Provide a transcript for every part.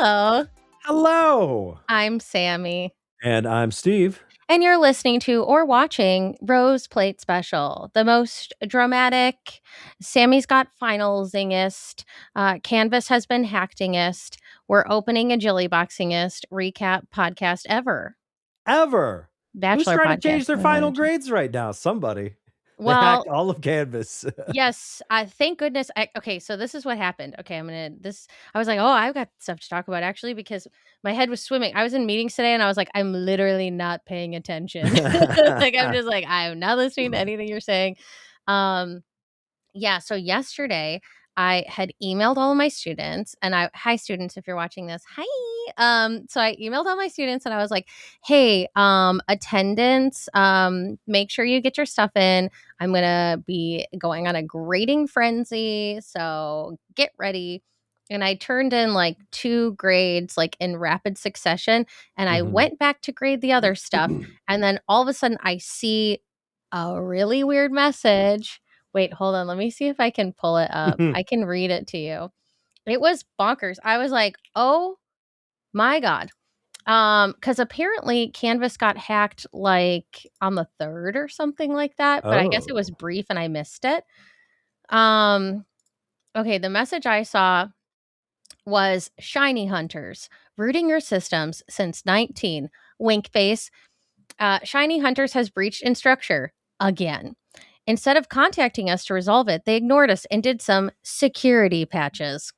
Hello, Hello. I'm Sammy, And I'm Steve. and you're listening to or watching Rose Plate Special, the most dramatic, Sammy's got finalsingest, Canvas has been hackingest, we're opening a Jillyboxingest recap podcast ever. Ever. Who's Bachelor trying to podcast. change their final grades right now? Somebody. They hacked Well, all of Canvas. yes, thank goodness. Okay, so this is what happened. Okay, I was like, oh, I've got stuff to talk about actually because my head was swimming. I was in meetings today and I was like, I'm literally not paying attention. I'm not listening to anything you're saying. Um, yeah, so yesterday I had emailed all of my students and hi students if you're watching this. Hi. So I emailed all my students and I was like, "Hey, attendance, make sure you get your stuff in. I'm going to be going on a grading frenzy, so get ready." And I turned in like 2 grades like in rapid succession and I Mhm. went back to grade the other stuff and then all of a sudden I see a really weird message. Wait, hold on. Let me see if I can pull it up. I can read it to you. It was bonkers. I was like, "Oh my god." Because apparently Canvas got hacked like on the 3rd or something like that, but I guess it was Oh. brief and I missed it. Um, okay, the message I saw was shiny hunters rooting your systems since 19. Wink face. Shiny Hunters has breached in structure again. Instead of contacting us to resolve it, they ignored us and did some security patches.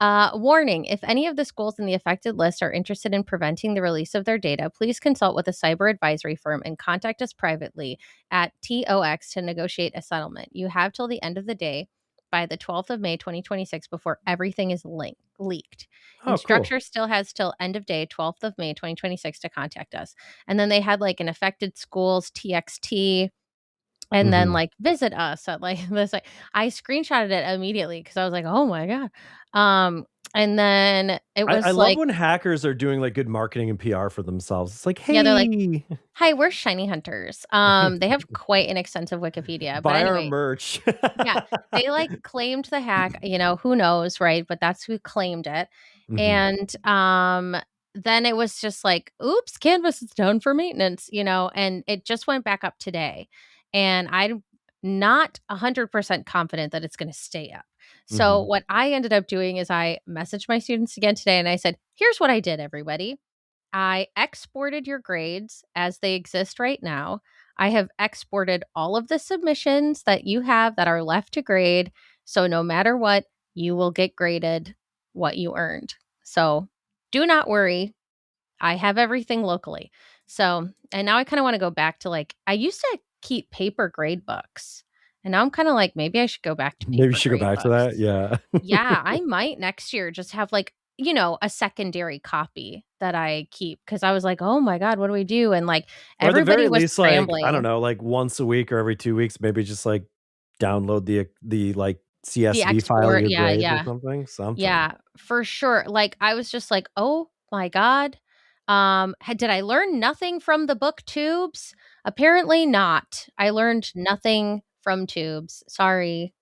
Warning, if any of the schools in the affected list are interested in preventing the release of their data, please consult with a cyber advisory firm and contact us privately at TOX to negotiate a settlement. You have till the end of the day by the 12th of May 2026 before everything is leaked. Oh, cool. Instructure still has till end of day 12th of May 2026 to contact us. And then they had like an affected schools TXT and then Mhm. like visit us at like this like I screenshotted it immediately because I was like, oh my God. Um and then it I was love like, when hackers are doing like good marketing and PR for themselves. It's like, yeah, they're like, hey, hi, we're shiny hunters. They have quite an extensive Wikipedia. But buy our anyway, merch. yeah, they like claimed the hack, who knows, right? But that's who claimed it. Mhm. And then it was just like, oops, Canvas is done for maintenance, and it just went back up today. And I'm not 100% confident that it's going to stay up. So Mhm. what I ended up doing is I messaged my students again today and I said, here's what I did, everybody. I exported your grades as they exist right now. I have exported all of the submissions that you have that are left to grade. So no matter what, you will get graded what you earned. So do not worry. I have everything locally. So, and now I kind of want to go back to like, I used to keep paper grade books. And now I'm kind of like, maybe I should go back to Maybe you paper should go grade back to that. books. Yeah. Yeah, I might next year just have like, a secondary copy that I keep because I was like, oh my God, what do we do? And like Or at the everybody very was least, like, I don't scrambling. know, like once a week or every 2 weeks, maybe just like download the like The CSV file of export, your yeah, grades or yeah, something. yeah, for sure. Like I was just like, oh my God. Did I learn nothing from the book tubes? Apparently not. I learned nothing from tubes. Sorry,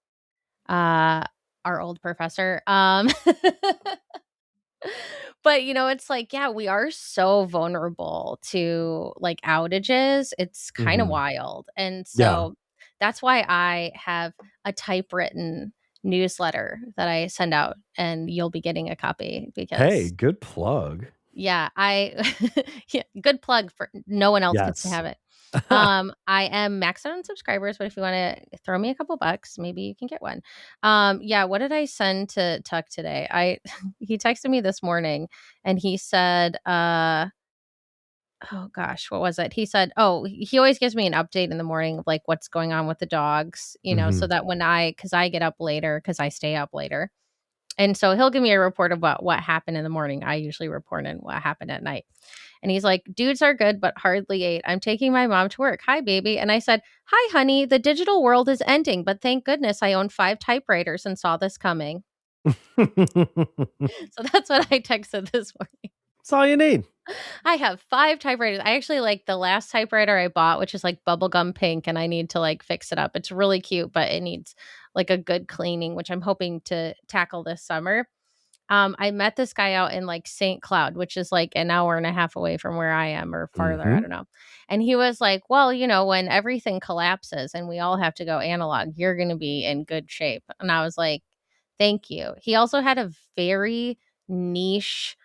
uh, our old professor. But, it's like, yeah, we are so vulnerable to, like, outages. It's kinda Mhm. wild, and Yeah. so that's why I have a typewritten newsletter that I send out, and you'll be getting a copy Hey, because good plug. yeah, I yeah, good plug for no one else gets to Yes. have it. I am maxed out on subscribers, but if you wanna throw me a couple bucks, maybe you can get one. Yeah, what did I send to Tuck today? He texted me this morning and he said, oh gosh, what was it? He said, oh, he always gives me an update in the morning of like what's going on with the dogs, so Mhm. that because I get up later, because I stay up later. And so he'll give me a report about what happened in the morning. I usually report in what happened at night. And he's like, dudes are good, but hardly ate. I'm taking my mom to work. Hi, baby. And I said, hi, honey. The digital world is ending, but thank goodness I own 5 typewriters and saw this coming. So that's what I texted this morning. That's all you need. I have 5 typewriters. I actually like the last typewriter I bought, which is like bubblegum pink, and I need to like fix it up. It's really cute, but it needs like a good cleaning, which I'm hoping to tackle this summer. I met this guy out in, like, St. Cloud, which is, like, an hour and a half away from where I am or farther, I Mhm. don't know. And he was like, "Well, when everything collapses and we all have to go analog, you're gonna be in good shape." And I was like, "Thank you." He also had a very niche,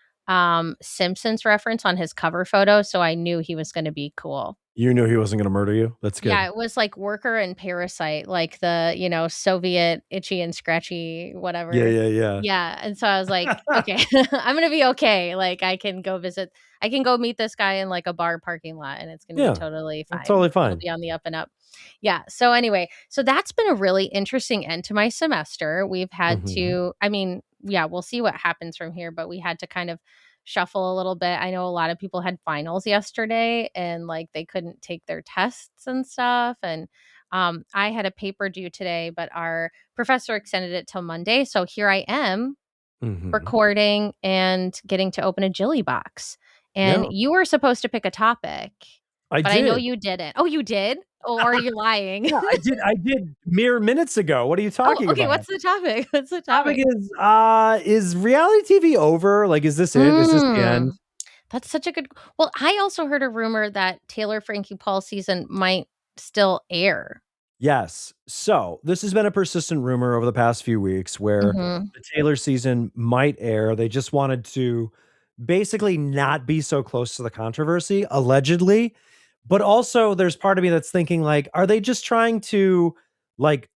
Simpsons reference on his cover photo, so I knew he was gonna be cool. You knew he wasn't gonna murder you? That's Yeah, good. it was like Worker and Parasite, like the, Soviet itchy and scratchy Yeah, whatever. yeah, Yeah, and so I was like, yeah. "Okay, I'm gonna be okay." Like, I can go meet this guy in, like, a bar parking lot, and it's gonna be Yeah, totally that's fine. totally It'll fine. be on the up and up. Yeah, so anyway, so that's been a really interesting end to my semester. We've had Mhm, to I mean, yeah, we'll see what happens from here, but we had to kind of shuffle a little bit. I know a lot of people had finals yesterday and, like, they couldn't take their tests and stuff, and, I had a paper due today, but our professor extended it till Monday, so here I am mhm. recording and getting to open a Jillybox, and Yeah, you were supposed to pick a topic, I but I know did. you didn't. Oh, you did? Or are you lying? Yeah, I did mere minutes ago. What are you Oh, talking okay, about? what's the topic? What's the Topic topic? is reality TV over? Like, is this it? Is this the Mm. end? That's such a good well, I also heard a rumor that Taylor Frankie Paul season might still air. Yes. So, this has been a persistent rumor over the past few weeks where Mhm. the Taylor season might air. They just wanted to basically not be so close to the controversy, allegedly. But also, there's part of me that's thinking, like, are they just trying to, like,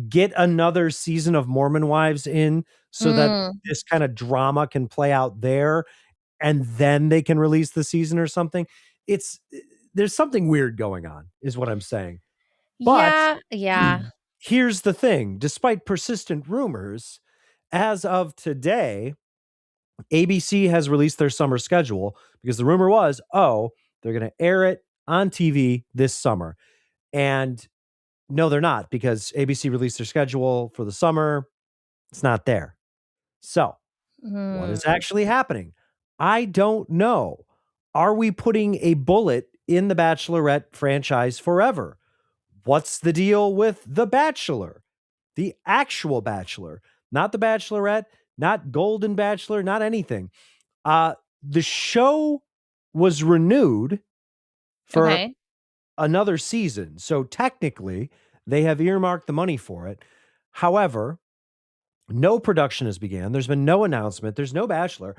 get another season of Mormon Wives in so that Mm. this kind of drama can play out there and then they can release the season or something? It's there's something weird going on, is what I'm saying. But Yeah, yeah. here's the thing, despite persistent rumors, as of today, ABC has released their summer schedule because the rumor was, oh, they're going to air it on TV this summer. And no, they're not because ABC released their schedule for the summer. It's not there. So, what is Mm. actually happening? I don't know. Are we putting a bullet in the Bachelorette franchise forever? What's the deal with The Bachelor? The actual Bachelor, not The Bachelorette, not Golden Bachelor, not anything. The show was renewed for Okay. another season. So technically, they have earmarked the money for it. However, no production has began. There's been no announcement. There's no Bachelor.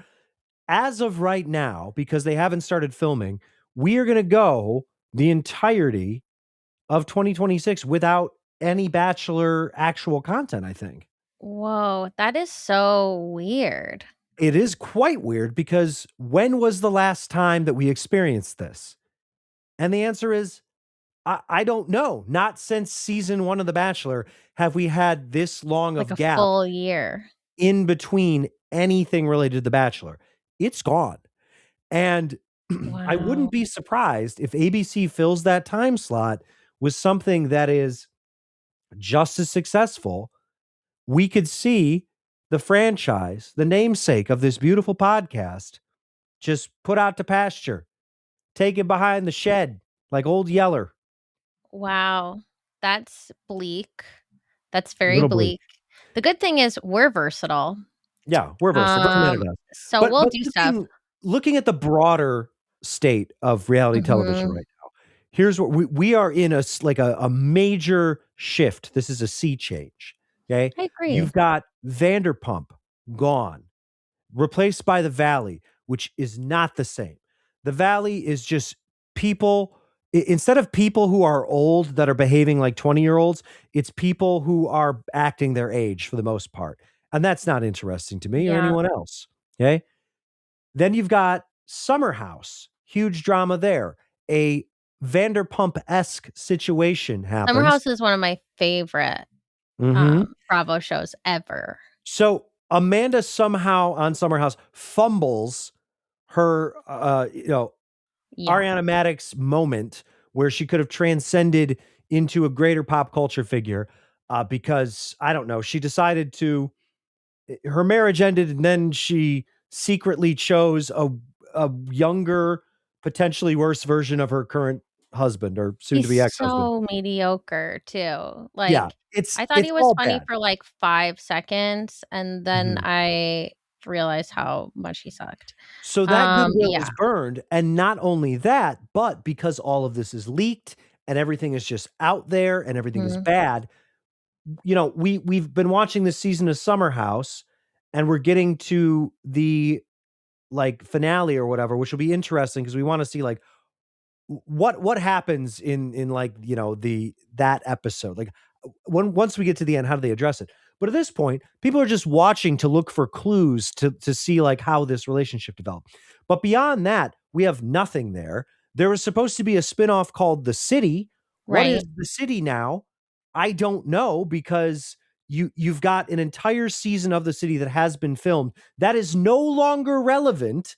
As of right now, because they haven't started filming, we are going to go the entirety of 2026 without any Bachelor actual content, I think. Whoa, that is so weird. It is quite weird because when was the last time that we experienced this? And the answer is I don't know. Not since season 1 of The Bachelor have we had this long Like of a gap full year. in between anything related to The Bachelor. It's gone. And I Wow. wouldn't be surprised if ABC fills that time slot with something that is just as successful. We could see the franchise, the namesake of this beautiful podcast, just put out to pasture, take it behind the shed like old Yeller. Wow. That's bleak. That's A very little bleak. bleak. The good thing is we're versatile. Yeah, we're versatile. Doesn't matter to us. So But we'll but do stuff. looking at the brobroader state of reality television Mhm. right now, here's what we are in like a major shift. This is a sea change. Okay. I agree. You've got Vanderpump gone, replaced by the Valley, which is not the same. The Valley is just people instead of people who are old that are behaving like 20-year-olds, it's people who are acting their age for the most part. And that's not interesting to me or Yeah. anyone else. Okay? Then you've got Summer House, huge drama there. A Vanderpump-esque situation Summer happens. House is one of my favorite, Mhm. Bravo shows ever. So Amanda somehow on Summer House fumbles her, Yeah. Ariana Madix moment where she could have transcended into a greater pop culture figure, because I don't know, she decided to her marriage ended and then she secretly chose a younger, potentially worse version of her current husband or soon to He's be ex-husband. so mediocre too. Yeah, Like, it's I thought it's he was all funny bad. for, like, 5 seconds, and then Mhm. realize how much he sucked. So that goodwill is Yeah. burned, and not only that, but because all of this is leaked and everything is just out there and everything is Mhm. bad, we've been watching this season of Summer House, and we're getting to the, like, finale or whatever, which will be interesting because we wanna see, like, what happens in, like, the that episode? Like, once we get to the end, how do they address it? But at this point, people are just watching to look for clues to see, like, how this relationship developed. But beyond that, we have nothing there. There was supposed to be a spinoff called The City. What is Right. The City now? I don't know, because you've got an entire season of The City that has been filmed that is no longer relevant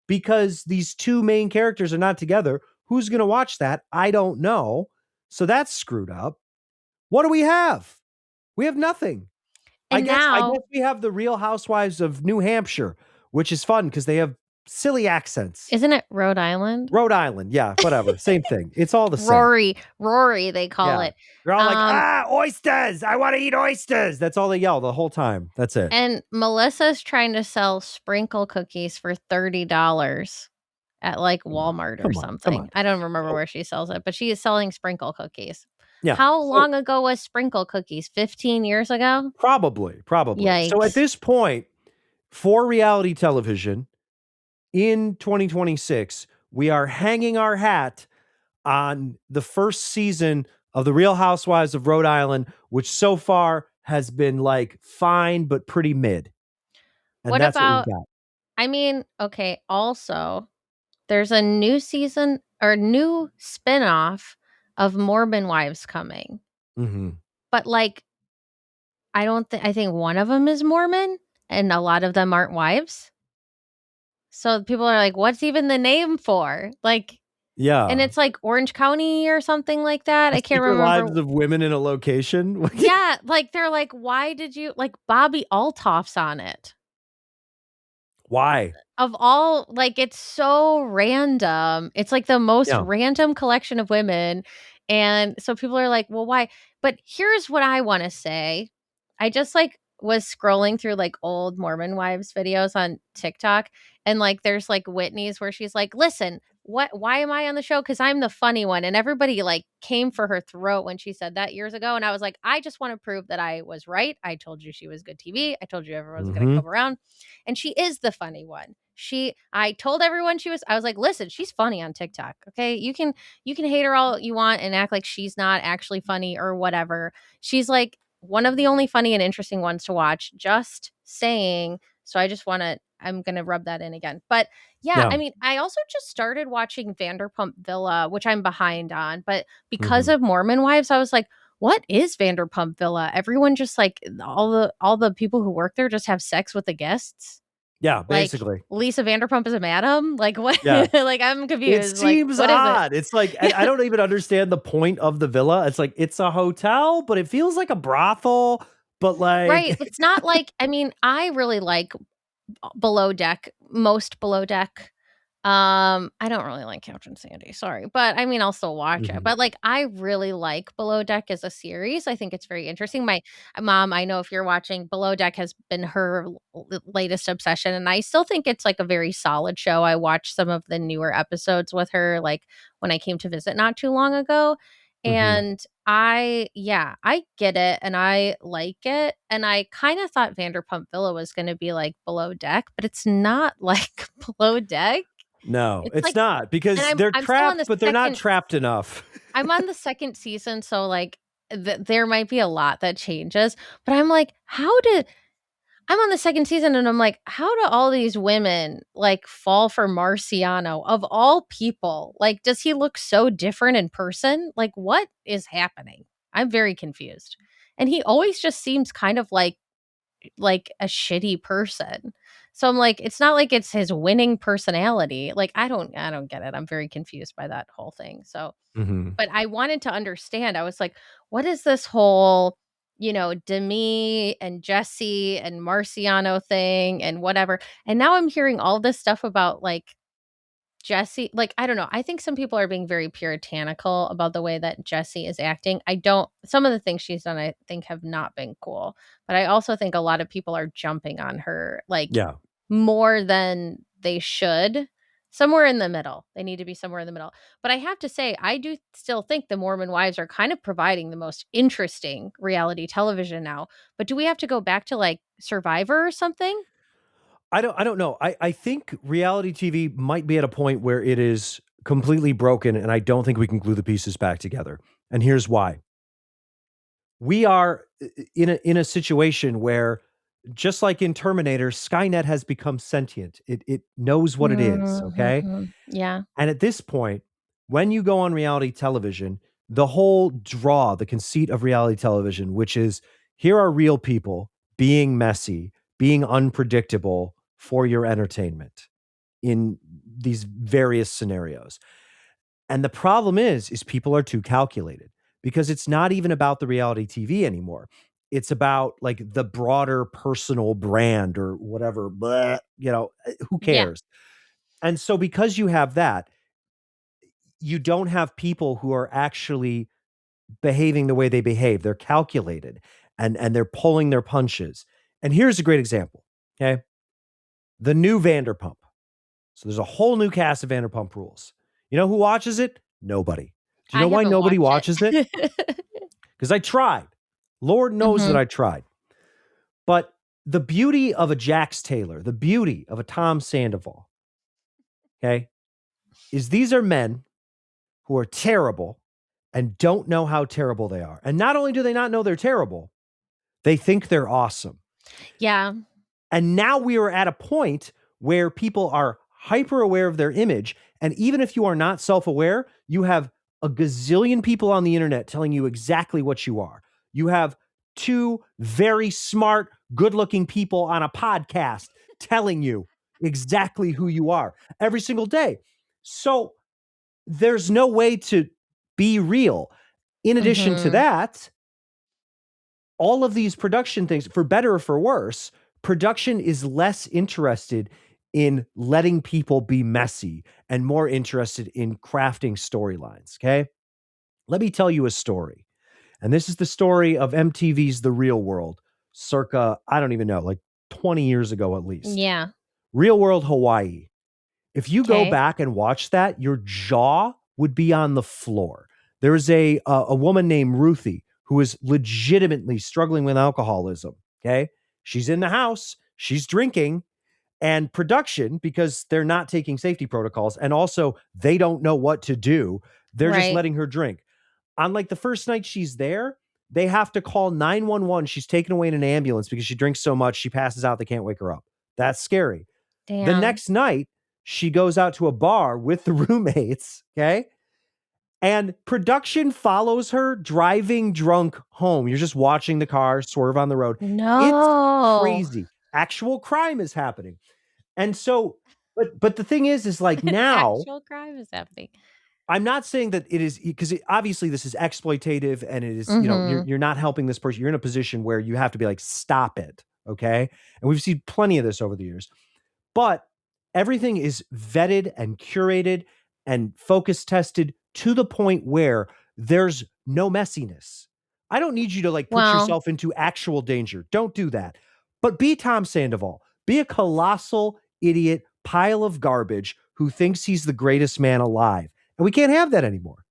because these two main characters are not together. Who's going to watch that? I don't know. So that's screwed up. What do we have? We have nothing. I And guess now we have the Real Housewives of New Hampshire, which is fun because they have silly accents. isn't it Rhode Island? Rhode Island, yeah, whatever, same thing. It's all the same. Rory, they call Yeah. it. They're all like, Um, oysters. I want to eat oysters. That's all they yell the whole time. That's it. and Melissa's trying to sell sprinkle cookies for $30 at, like, Come on. Walmart or Come on. Come on. something. I don't remember So, where she sells it, but she is selling sprinkle cookies. yeah. How So long ago was sprinkle cookies? 15 years ago? probably. So at Yikes. this point, for reality television in 2026, we are hanging our hat on the first season of The Real Housewives of Rhode Island, which so far has been, like, fine but pretty mid. And What that's what we've about got. I mean, okay, also, there's a new season or new spinoff of Mormon Wives coming. Mhm. But, like, I think one of them is Mormon, and a lot of them aren't wives. So people are like, "What's even the name for?" Like, and Yeah. it's like Orange County or something like that. The I can't Secret remember. Lives of Women in a Location. Yeah, like, they're like, "Why did you" like, Bobby Altoff's on it. Why? Of all like, it's so random. It's, like, the most Yeah. random collection of women, and so people are like, "Well, why?" But here's what I wanna say. I just, like, was scrolling through, like, old Mormon wives videos on TikTok, and, like, there's, like, Whitney's where she's like, "Listen, why am I on the show? Because 'Cause I'm the funny one," and everybody, like, came for her throat when she said that years ago, and I was like, "I just wanna prove that I was right. I told you she was good TV. I told you everyone's gonna Mhm. come around." And she is the funny one. I told everyone I was like, "Listen, she's funny on TikTok, okay? You can hate her all you want and act like she's not actually funny or whatever. She's like one of the only funny and interesting ones to watch, just saying." So I'm gonna rub that in again. But yeah, Yeah. I mean, I also just started watching Vanderpump Villa, which I'm behind on, but because Mhm. of Mormon Wives, I was like, what is Vanderpump Villa? Everyone just like all the people who work there just have sex with the guests? Yeah, Like, basically. Lisa Vanderpump is a madam? Like, what? Yeah. Like, I'm It confused. Like, seems what is it? odd. It's like I Yeah, don't even understand the point of the villa. It's like it's a hotel, but it feels like a brothel, but, right. like It's not like I mean, I really like Below Deck, most Below Deck. I don't really like Couch and Sandy, sorry, but I mean, I'll still watch it. Mhm. But like, I really like Below Deck as a series. I think it's very interesting. My mom, I know if you're watching, Below Deck has been her latest obsession, and I still think it's like a very solid show. I watched some of the newer episodes with her, like when I came to visit not too long ago, Mhm. and yeah, I get it and I like it. And I kind of thought Vanderpump Villa was going to be like Below Deck, but it's not like Below Deck. No, It's it's like not and because they're I'm still on trapped, the but they're not 2nd trapped enough. I'm on the 2nd season, so, like, there might be a lot that changes, but I'm like, I'm on the 2nd season, and I'm like, "How do all these women, like, fall for Marciano of all people? Like, does he look so different in person? Like, what is happening?" I'm very confused, and he always just seems kind of like a shitty person. So I'm like, it's not like it's his winning personality. Like I don't get it. I'm very confused by that whole thing. So, Mhm. but I wanted to understand. I was like, what is this whole, Demi and Jesse and Marciano thing and whatever. And now I'm hearing all this stuff about like Jesse, like, I don't know. I think some people are being very puritanical about the way that Jesse is acting. I don't Some of the things she's done, I think, have not been cool. But I also think a lot of people are jumping on her, like, Yeah. more than they should. Somewhere in the middle. They need to be somewhere in the middle. But I have to say, I do still think the Mormon Wives are kind of providing the most interesting reality television now. But do we have to go back to like Survivor or something? I don't know. I think reality TV might be at a point where it is completely broken, and I don't think we can glue the pieces back together. And here's why. We are in a situation where, just like in Terminator, Skynet has become sentient. It knows what it is, okay? Mhm. Yeah. And at this point, when you go on reality television, the whole draw, the conceit of reality television, which is here are real people being messy, being unpredictable for your entertainment in these various scenarios. And the problem is people are too calculated because it's not even about the reality TV anymore. It's about like the broader personal brand or whatever, who Yeah. cares? And so because you have that, you don't have people who are actually behaving the way they behave. They're calculated and they're pulling their punches. And here's a great example. Okay. The new Vanderpump. So there's a whole new cast of Vanderpump Rules. You know who watches it? Nobody. Do you I know why haven't nobody watched watches it? it. Because I tried. Lord knows that Mhm. I tried. But the beauty of a Jax Taylor, the beauty of a Tom Sandoval, okay, is these are men who are terrible and don't know how terrible they are. And not only do they not know they're terrible, they think they're awesome. Yeah. And now we are at a point where people are hyper aware of their image. And even if you are not self aware, you have a gazillion people on the internet telling you exactly what you are. You have two very smart, good looking people on a podcast telling you exactly who you are every single day. So there's no way to be real. In addition to Mhm. that, all of these production things, for better or for worse, production is less interested in letting people be messy and more interested in crafting storylines. Okay. Let me tell you a story. And this is the story of MTV's The Real World, circa, I don't even know, like 20 years ago at least. Yeah. Real World Hawaii. If you go Okay. back and watch that, your jaw would be on the floor. There's a woman named Ruthie who is legitimately struggling with alcoholism. Okay, she's in the house, she's drinking, and production, because they're not taking safety protocols, and also they don't know what to do. They're just Right. letting her drink. On like the first night she's there, they have to call 911. She's taken away in an ambulance because she drinks so much she passes out. They can't wake her up. That's scary. The Damn. next night, she goes out to a bar with the roommates, okay? And production follows her driving drunk home. You're just watching the car swerve on the road. It's No. crazy. Actual crime is happening. And so, but the thing is like now, Actual crime is happening. I'm not saying that it is because obviously this is exploitative and it is, Mhm. you're not helping this person. You're in a position where you have to be like, stop it. Okay. And we've seen plenty of this over the years. But everything is vetted and curated and focus tested to the point where there's no messiness. I don't need you to like put Well, yourself into actual danger. Don't do that. But be Tom Sandoval. Be a colossal idiot pile of garbage who thinks he's the greatest man alive. And we can't have that anymore.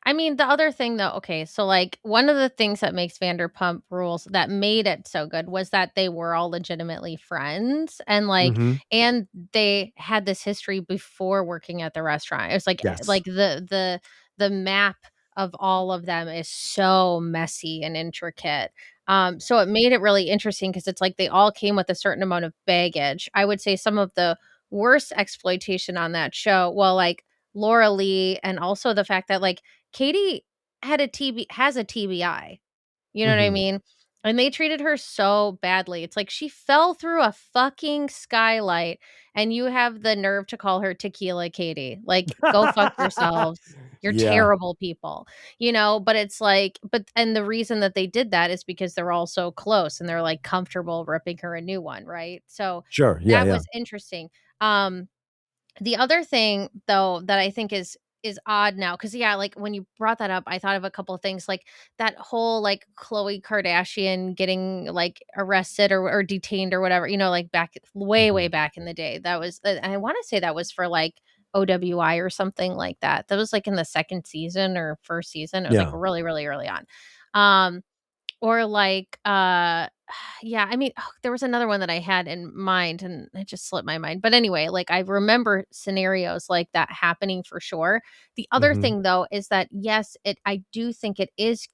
I mean, the other thing though, okay, so like one of the things that makes Vanderpump Rules that made it so good was that they were all legitimately friends and like Mhm. and they had this history before working at the restaurant. It was Yes. like the map of all of them is so messy and intricate. So it made it really interesting because it's like they all came with a certain amount of baggage. I would say some of the worst exploitation on that show, well, like Laura Lee, and also the fact that like Katie has a TBI, you know what I Mhm. mean? And they treated her so badly. It's like she fell through a fucking skylight, and you have the nerve to call her Tequila Katie. Like, go fuck yourselves. You're Yeah. terrible people, but it's like, and the reason that they did that is because they're all so close and they're like comfortable ripping her a new one, right? So Sure. Yeah, that yeah. was interesting. Um, the other thing, though, that I think is is odd now, because yeah, like, when you brought that up, I thought of a couple of things, like, that whole, like, Khloe Kardashian getting, like, arrested or detained or whatever, like, back way, way Mhm. back in the day. That was and I wanna say that was for, like, OWI or something like that. That was, like, in the 2nd season or 1st season. It was, like, Yeah. really, really early on. Um or like, yeah, I mean, there was another one that I had in mind and it just slipped my mind. But anyway, like I remember scenarios like that happening for sure. The other Mhm. thing though is that yes, I do think it is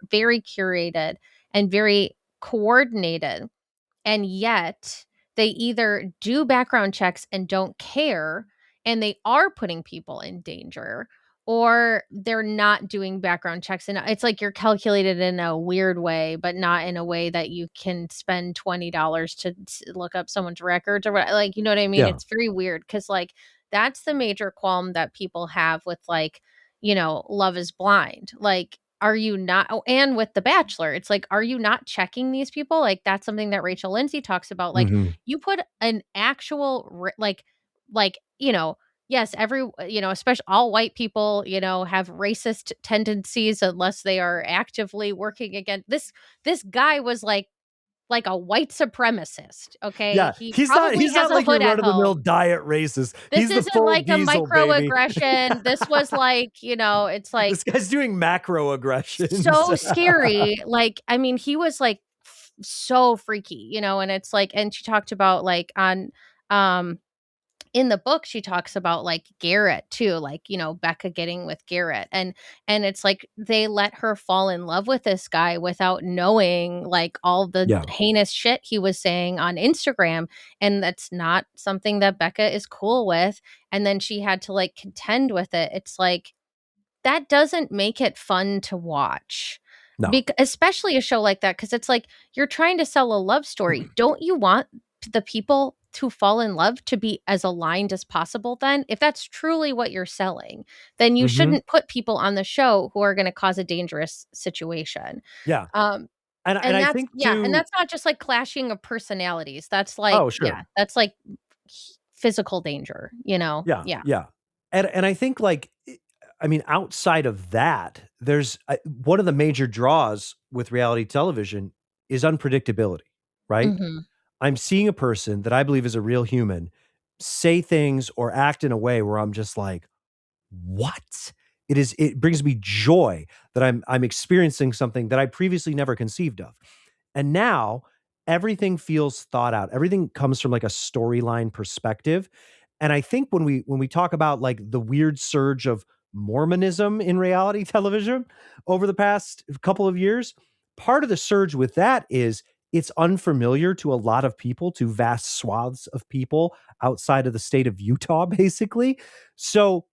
very curated and very coordinated, and yet they either do background checks and don't care, and they are putting people in danger, or they're not doing background checks. And it's like you're calculated in a weird way, but not in a way that you can spend $20 to look up someone's records or what. Like, you know what I mean? Yeah. It's very weird because, like, that's the major qualm that people have with, like, Love is Blind. Like, are you not and with The Bachelor, it's like, are you not checking these people? Like, that's something that Rachel Lindsay talks about, like, Mhm. you put an actual like, yes, especially all white people, have racist tendencies unless they are actively working against this guy was like a white supremacist, okay? Yeah, He he's not probably he's has not a like your hood at run-of-the-mill home. diet racist. This He's the isn't full like a diesel, baby. microaggression. This was like, it's like This guy's doing macro aggressions. so scary. Like, I mean, he was like so freaky, and it's like, and she talked about like um in the book she talks about like Garrett too, like, Becca getting with Garrett, and it's like they let her fall in love with this guy without knowing like all the Yeah. heinous shit he was saying on Instagram, and that's not something that Becca is cool with, and then she had to like contend with it. It's like that doesn't make it fun to watch. No. Especially a show like that, because it's like you're trying to sell a love story. Don't you want the people to fall in love to be as aligned as possible then? If that's truly what you're selling, then you Mhm. shouldn't put people on the show who are gonna cause a dangerous situation. Yeah. Um, And and I that's think yeah, and too. that's not just like clashing of personalities. That's like Oh, yeah, sure. that's like physical danger, you know? Yeah, Yeah. yeah. And I think, like, I mean, outside of that, there's one of the major draws with reality television is unpredictability, right? Mhm. I'm seeing a person that I believe is a real human say things or act in a way where I'm just like, "What?" It brings me joy that I'm experiencing something that I previously never conceived of. And now everything feels thought out. Everything comes from like a storyline perspective. And I think when we talk about like the weird surge of Mormonism in reality television over the past couple of years, part of the surge with that is it's unfamiliar to a lot of people, to vast swaths of people outside of the state of Utah, basically. So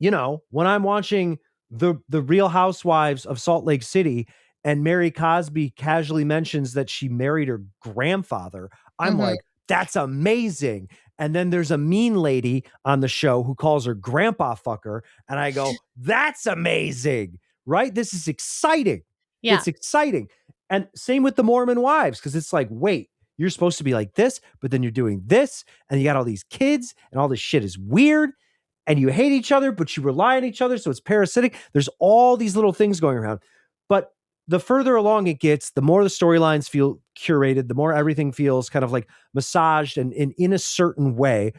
when I'm watching the Real Housewives of Salt Lake City and Mary Cosby casually mentions that she married her grandfather, I'm Mhm. like, that's amazing. And then there's a mean lady on the show who calls her grandpa fucker. And I go, that's amazing. Right? This is exciting. Yeah. It's exciting. And same with the Mormon wives, because it's like, wait, you're supposed to be like this, but then you're doing this, and you got all these kids, and all this shit is weird and you hate each other, but you rely on each other. So it's parasitic. There's all these little things going around. But the further along it gets, the more the storylines feel curated, the more everything feels kind of like massaged and in a certain way,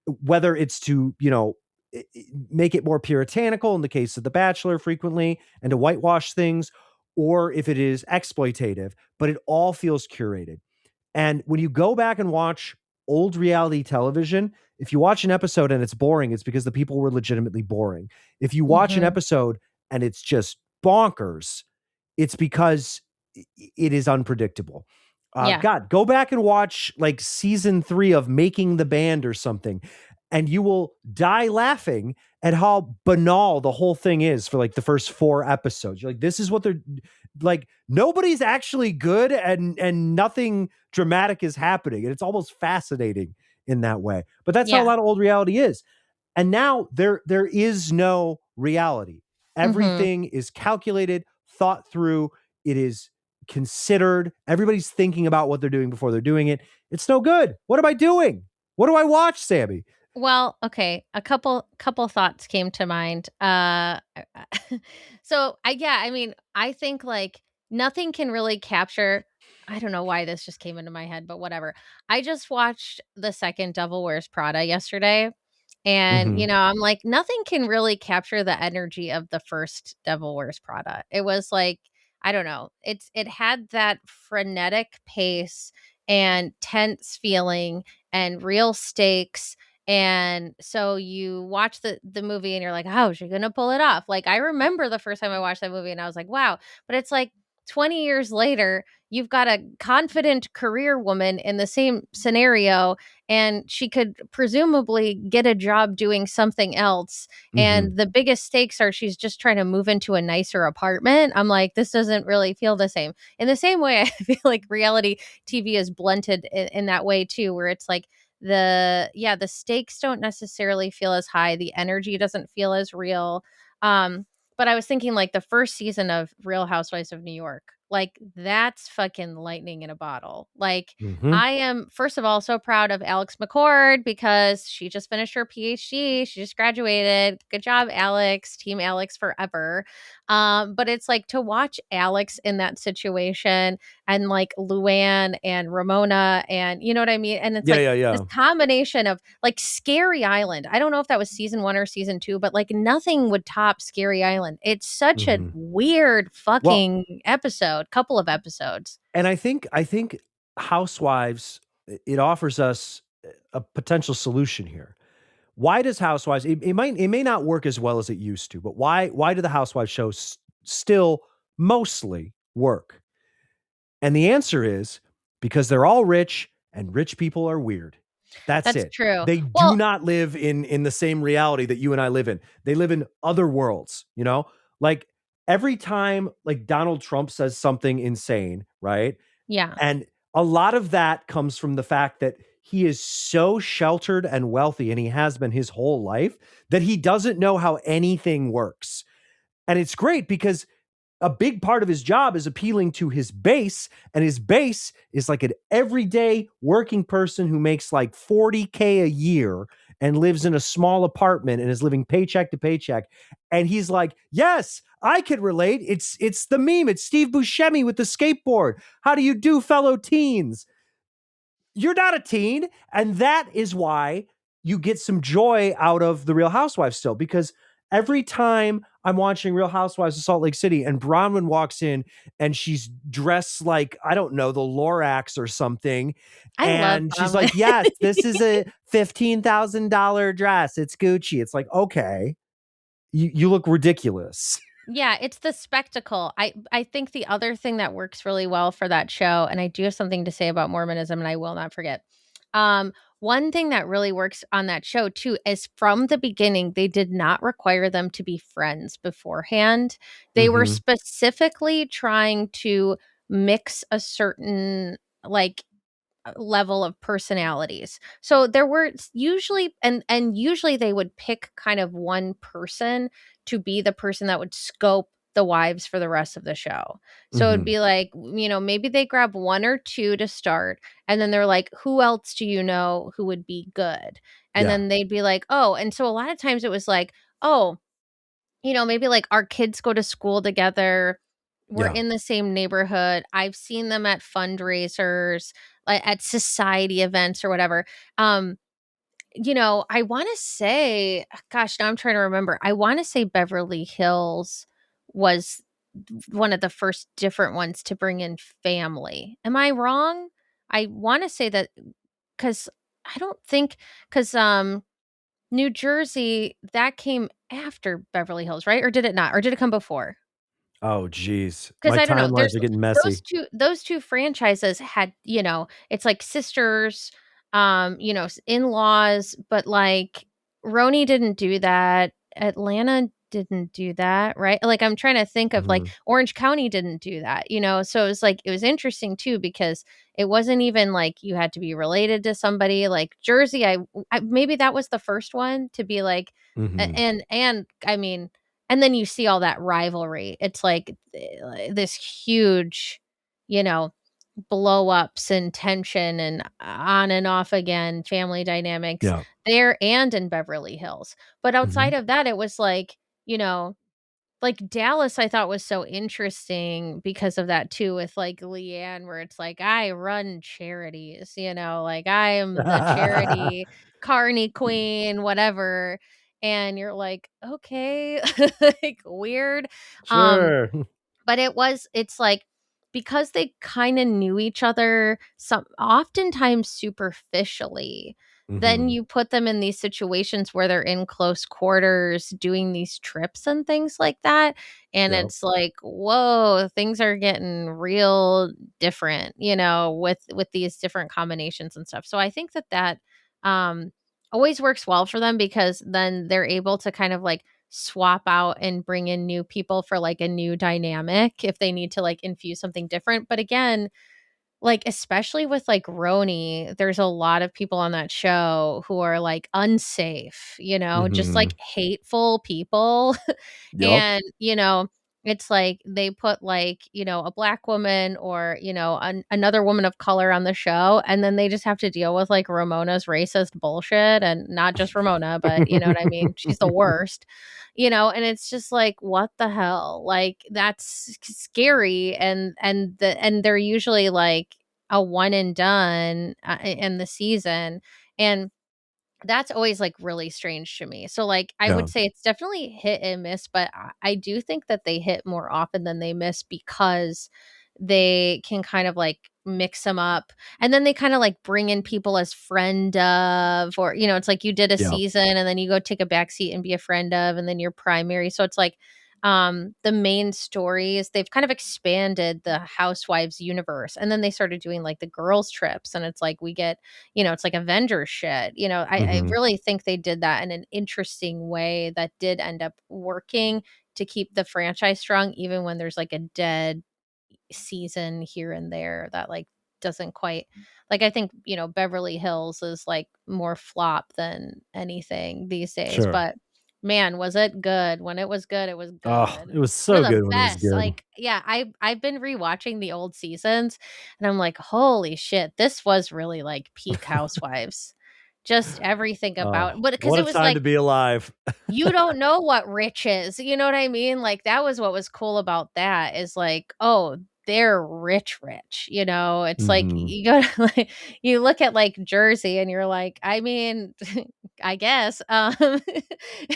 whether it's to, make it more puritanical in the case of The Bachelor frequently and to whitewash things, or if it is exploitative, but it all feels curated. And when you go back and watch old reality television, if you watch an episode and it's boring, it's because the people were legitimately boring. If you watch an Mhm. episode and it's just bonkers, it's because it is unpredictable. Yeah. God, go back and watch like season 3 of Making the Band or something, and you will die laughing at how banal the whole thing is for like the first 4 episodes. You're like, this is what they're like. Nobody's actually good, and nothing dramatic is happening, and it's almost fascinating in that way. But that's how a Yeah. lot of old reality is. And now there is no reality. Mhm. Everything is calculated, thought through. It is considered. Everybody's thinking about what they're doing before they're doing it. It's no good. What am I doing? What do I watch, Sammy? Well, okay, a couple thoughts came to mind. So I mean, I think like nothing can really capture. I don't know why this just came into my head, but whatever. I just watched the second Devil Wears Prada yesterday, and Mhm. I'm like, nothing can really capture the energy of the first Devil Wears Prada. It was like, I don't know. It had that frenetic pace and tense feeling and real stakes, and so you watch the movie and you're like, "How is she gonna pull it off?" Like, I remember the first time I watched that movie and I was like, "Wow." But it's like 20 years later, you've got a confident career woman in the same scenario, and she could presumably get a job doing something else. Mhm. And the biggest stakes are she's just trying to move into a nicer apartment. I'm like, this doesn't really feel the same. In the same way, I feel like reality TV is blunted in that way too, where it's like the stakes don't necessarily feel as high, the energy doesn't feel as real. um but I was thinking like the first season of Real Housewives of New York, like that's fucking lightning in a bottle. Like, Mhm. I am, first of all, so proud of Alex McCord because she just finished her PhD. She just graduated. Good job, Alex. Team Alex forever. But it's like to watch Alex in that situation, and like Luann and Ramona, and you know what I mean? And it's Yeah, like yeah, this yeah. combination of like Scary Island. I don't know if that was season 1 or season 2, but like nothing would top Scary Island. It's such a Mhm. weird Well, fucking episode, couple of episodes. and I think Housewives, it offers us a potential solution here. Why does Housewives it may not work as well as it used to, but why do the Housewives shows still mostly work? And the answer is because they're all rich and rich people are weird. That's That's it. true. They do Well, not live in the same reality that you and I live in. They live in other worlds, you know? Like every time like Donald Trump says something insane, right? yeah. And a lot of that comes from the fact that he is so sheltered and wealthy, and he has been his whole life, that he doesn't know how anything works. And it's great because a big part of his job is appealing to his base, and his base is like an everyday working person who makes like 40K a year and lives in a small apartment and is living paycheck to paycheck. And he's like, yes, I can relate. It's the meme. It's Steve Buscemi with the skateboard. How do you do, fellow teens? You're not a teen. And that is why you get some joy out of the Real Housewives still, because every time I'm watching Real Housewives of Salt Lake City and Bronwyn walks in and she's dressed like, I don't know, the Lorax or something. I love And she's Bronwyn. like, yes, this is a $15,000 dress. It's Gucci. It's like, okay, you look ridiculous. Yeah, it's the spectacle. I think the other thing that works really well for that show, and I do have something to say about Mormonism, and I will not forget. One thing that really works on that show too is from the beginning, they did not require them to be friends beforehand. They were Hmm. specifically trying to mix a certain like level of personalities. So there were usually, and usually they would pick kind of one person to be the person that would scope the wives for the rest of the show. So it'd Hmm. be like, maybe they grab one or two to start, and then they're like, who else do you know who would be good? And Yeah. then they'd be like, oh, and so a lot of times it was like, oh, maybe like our kids go to school together. We're Yeah. in the same neighborhood. I've seen them at fundraisers, like at society events or whatever. Um, I want to say, gosh, now I'm trying to remember. I want to say Beverly Hills was one of the first different ones to bring in family. Am I wrong? I want to say that because I don't think, because New Jersey, that came after Beverly Hills, right? Or did it not? Or did it come before? Oh, geez. 'Cause My I don't know, timelines there's are getting those messy. 2 franchises had, it's like sisters, in-laws, but, like, Roni didn't do that, Atlanta didn't do that, right? Like, I'm trying to think of, like, Mhm. Orange County didn't do that, so it was, like, it was interesting too because it wasn't even, like, you had to be related to somebody, like, Jersey, maybe that was the first one to be, like, Mhm. and I mean, and then you see all that rivalry. It's like, this huge, you know blow ups and tension and on and off again family dynamics Yeah. there and in Beverly Hills. But outside Mhm. of that, it was like, you know, like Dallas I thought was so interesting because of that too with like Leanne, where it's like, I run charities, like I am the charity carny queen, whatever. And you're like, okay, like weird. Um, Sure. but it's like because they kinda knew each other some oftentimes superficially, then Mhm. you put them in these situations where they're in close quarters doing these trips and things like that, and Yep. it's like, "Whoa, things are getting real different," with these different combinations and stuff. So I think that, um, always works well for them because then they're able to kind of, like, swap out and bring in new people for like a new dynamic if they need to like infuse something different. But again, like especially with like Roni, there's a lot of people on that show who are like unsafe, just like Mhm. hateful people. Yep. And, it's like they put like, a black woman or, another woman of color on the show. And then they just have to deal with like Ramona's racist bullshit and not just Ramona, but you know what I mean? She's the worst, and it's just like, what the hell? Like that's scary. And they're usually like a one and done in the season. And that's always, like, really strange to me. So, like, I Yeah. would say it's definitely hit and miss, but I do think that they hit more often than they miss because they can kind of, like, mix them up, and then they kinda, like, bring in people as friend of or, it's like you did a Yep. season, and then you go take a back seat and be a friend of, and then you're primary. So it's like, the main stories, they've kind of expanded the Housewives universe, and then they started doing, like, the girls' trips, and it's like we get it's like Avengers shit. I Mhm. really think they did that in an interesting way that did end up working to keep the franchise strong, even when there's like a dead season here and there that like doesn't quite like I think, Beverly Hills is like more flop than anything these days. Sure. But man, was it good. When it was good, it was Oh, good. it was One of so the good when it was best. good. Like, yeah, I've been rewatching the old seasons and I'm like, holy shit, this was really like peak Housewives. Just everything about but because What a it was time like to be alive. you don't know what rich is, you know what I mean? Like, that was what was cool about that is like, oh, they're rich, rich, It's like Mhm. you go to, like you look at, like, Jersey and you're like, I mean, I guess,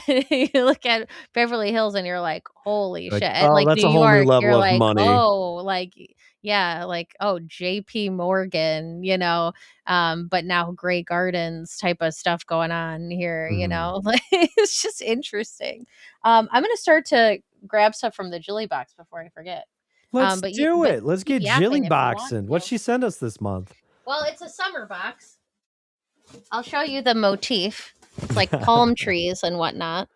you look at Beverly Hills and you're like, "Holy shit." Like, At, "Oh, like, that's New a whole new York, level you're of like, money." "Oh," like, yeah, like, "Oh, JP Morgan," but now Grey Gardens type of stuff going on here, Mhm. Like, it's just interesting. I'm gonna start to grab stuff from the Jilly box before I forget. Let's But you do but it. Let's keep get yapping if you want Jillyboxing. What'd to. she send us this month? Well, it's a summer box. I'll show you the motif. It's like palm trees and whatnot.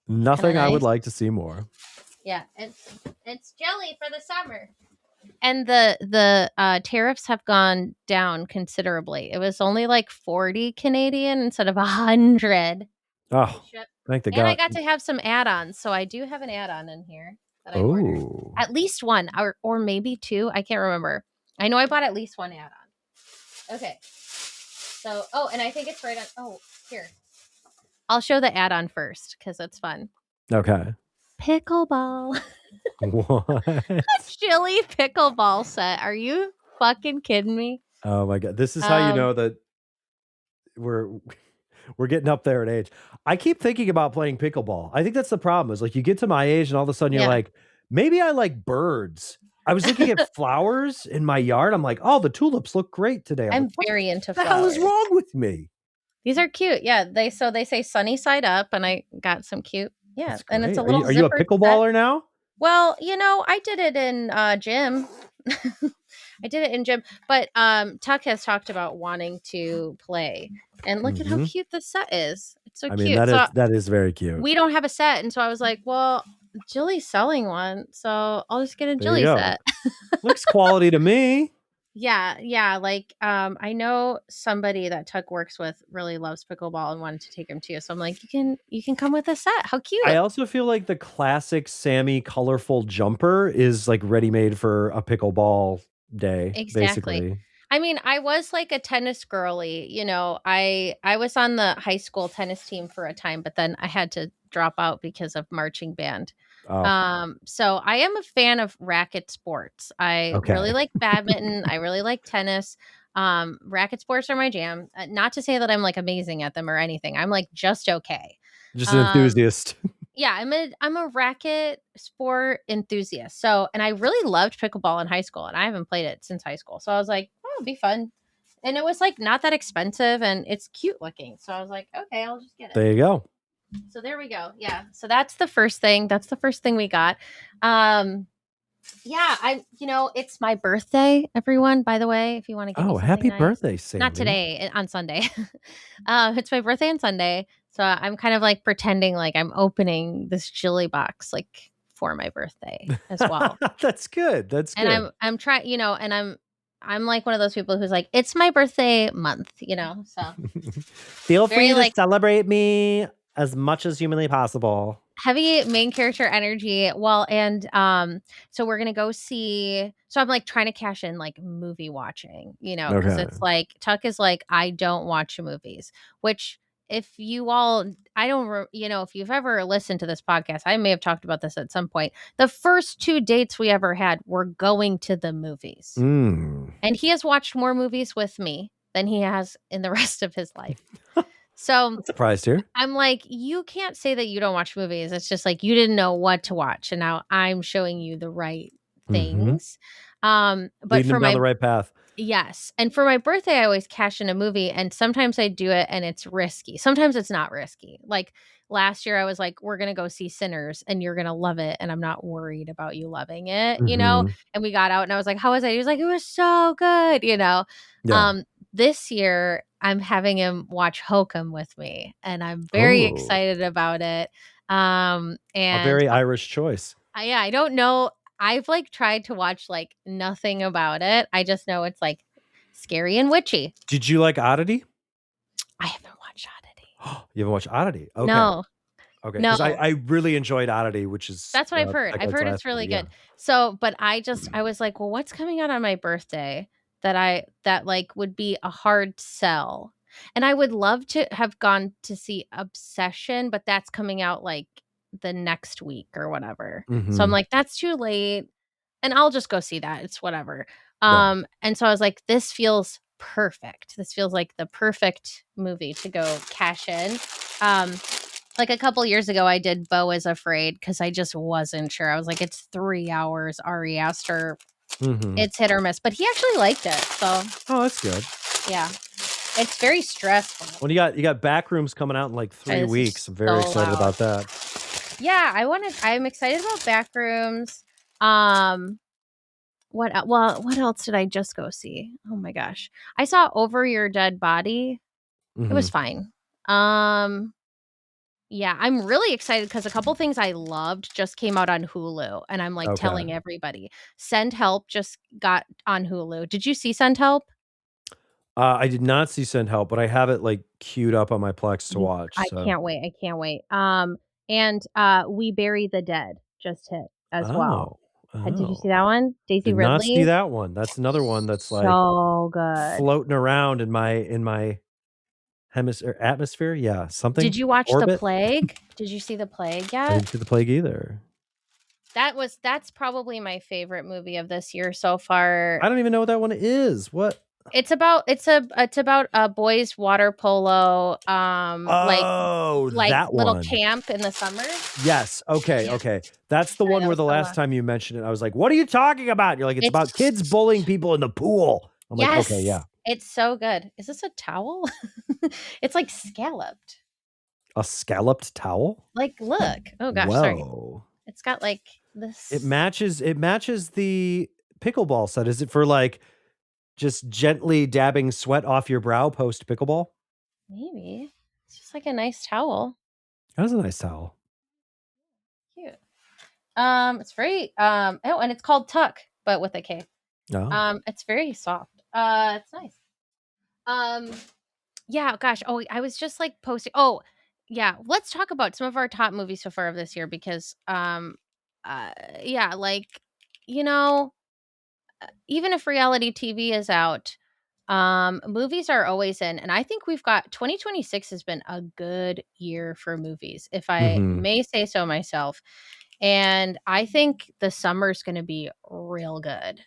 Kinda Nothing I would nice. like to see more. Yeah, it's jelly for the summer. And the tariffs have gone down considerably. It was only like 40 Canadian instead of 100 to Oh, ship. thank the And I god. got to have some add-ons, so I do have an add-on in here that I ordered. Oh. At least one or maybe two, I can't remember. I know I bought at least one add-on. Okay. So, oh, and I think it's right on. Oh, here. I'll show the add-on first because it's fun. Okay. Pickleball. What? Chili pickleball set. Are you fucking kidding me? Oh my god. This is how you Um, know that we're we're getting up there in age. I keep thinking about playing pickleball. I think that's the problem is like you get to my age and all of a sudden you're yeah. like, maybe I like birds. I was looking at flowers in my yard. I'm like, oh, the tulips look great today. I'm like, I'm what very into the hell is flowers. wrong with me? These are cute. Yeah, they say sunny side up, and I got some cute. Yeah, That's and it's great. a Are you little are you a zippered set. pickleballer now? Well, I did it in gym. I did it in gym, but Tuck has talked about wanting to play, and look at how Mhm. cute this set is. It's so I mean, cute. that is So that is very cute. we don't have a set, and so I was like, well, Jilly's selling one, so I'll just get a There you Jilly go. set. Looks quality to me. Yeah, yeah, like, I know somebody that Tuck works with really loves pickleball and wanted to take him too, so I'm like, "You can come with a set, how I cute." also feel like the classic Sammy colorful jumper is like ready made for a pickleball day, Exactly. basically. I mean, I was like a tennis girly, you know. I was on the high school tennis team for a time, but then I had to drop out because of marching band. Oh, So I am a fan of racket sports. I really okay. like badminton, I really like tennis. Racket sports are my jam. Not to say that I'm like amazing at them or anything. I'm like just okay. Just an Um enthusiast. yeah, I'm a racket sport enthusiast. So, and I really loved pickleball in high school, and I haven't played it since high school. So I was like, oh, it'd be fun. And it was like not that expensive and it's cute looking. So I was like, okay, I'll just get it. There you go. So there we go. Yeah. So that's the first thing. That's the first thing we got. Um yeah, it's my birthday, everyone, by the way, if you want to get me Oh, something happy nice. birthday, Not Sammy. today, on Sunday. It's my birthday on Sunday. So I'm kind of like pretending like I'm opening this Jilly box like for my birthday as well. That's good. That's And good. I'm trying, and I'm like one of those people who's like, it's my birthday month. So Feel very free to like celebrate me as much as humanly possible. heavy main character energy. Well, and so we're gonna go see. So I'm like trying to cash in like movie watching, because Okay. it's like Tuck is like, I don't watch movies, which if you all, I don't, if you've ever listened to this podcast, I may have talked about this at some point. The first two dates we ever had were going to the movies, Mm. and he has watched more movies with me than he has in the rest of his life. So I'm surprised here. I'm like, you can't say that you don't watch movies. It's just like you didn't know what to watch, and now I'm showing you the right Mhm. things. But Leading for them down my the right path. yes, and for my birthday, I always cash in a movie, and sometimes I do it, and it's risky. Sometimes it's not risky. Like last year, I was like, "We're gonna go see Sinners, and you're gonna love it, and I'm not worried about you loving it." Mhm. And we got out, and I was like, "How was it?" He was like, "It was so good." Yeah. Um, this year, I'm having him watch Hokum with me, and I'm very Oh, excited about it. a And very Irish choice. yeah, I don't know. I've like tried to watch like nothing about it. I just know it's like scary and witchy. Did you like Oddity? I haven't watched Oddity. You haven't watched Oddity? Okay. No, Okay. Because I no. I really enjoyed Oddity, which is, That's what I've heard. I've Techland's heard last it's really movie, yeah. good. So, but I was like, well, what's coming out on my birthday that like would be a hard sell? And I would love to have gone to see Obsession, but that's coming out like the next week or whatever. So I'm Mhm. like, that's too late. And I'll just go see that. It's whatever. Yeah. And so I was like, this feels perfect. This feels like the perfect movie to go cash in. Um, like a couple years ago, I did Beau is Afraid because I just wasn't sure. I was like, it's 3 hours. Ari Aster, Mhm. it's hit or miss, but he actually liked it. So Oh, that's good. yeah, it's very stressful. Well, you got Backrooms coming out in, like, 3 This weeks. is I'm very so excited loud. about that. Yeah, I'm excited about Backrooms. Um, what else did I just go see? Oh my gosh. I saw Over Your Dead Body. It was Mhm. fine. Um, yeah, I'm really excited because a couple things I loved just came out on Hulu, and I'm like Okay. telling everybody. Send Help just got on Hulu. Did you see Send Help? I did not see Send Help, but I have it, like, queued up on my Plex to You watch, I so can't wait. I can't wait. And We Bury the Dead just hit as well. Oh. Did you see Oh. that one? Daisy Did not see Ridley? that one. That's another one that's, like, So good. floating around in my atmosphere? Yeah, Did something? you watch The Orbit? Plague? Did you see The Plague I yet? didn't see The Plague either. That's probably my favorite movie of this year so far. I don't even know what that one is. What? It's about a boys water polo, Oh, like that little one. camp in the summer. Yes, okay, Yeah, okay. That's the I one know, where the so last time you mentioned it, I was like, "What are you talking about?" You're like, "It's about kids it's bullying people in the pool." I'm like, "Okay, yes, yeah." it's so good. Is this a towel? It's like scalloped. A scalloped towel? Like, look. Oh gosh, sorry. Whoa. It's got like It this. matches it matches the pickleball set. Is it for, like, just gently dabbing sweat off your brow post pickleball? Maybe it's just like a nice towel. That is a nice towel. Cute. It's very oh, and it's called Tuck, but with a K. Oh. It's very soft. It's nice. Um, yeah, gosh. Oh, I was just like posting. Oh, yeah. Let's talk about some of our top movies so far of this year because, yeah, like, you know, even if reality TV is out, movies are always in, and I think we've got 2026 has been a good year for movies, if I Mhm. may say so myself. And I think the summer's gonna be real good.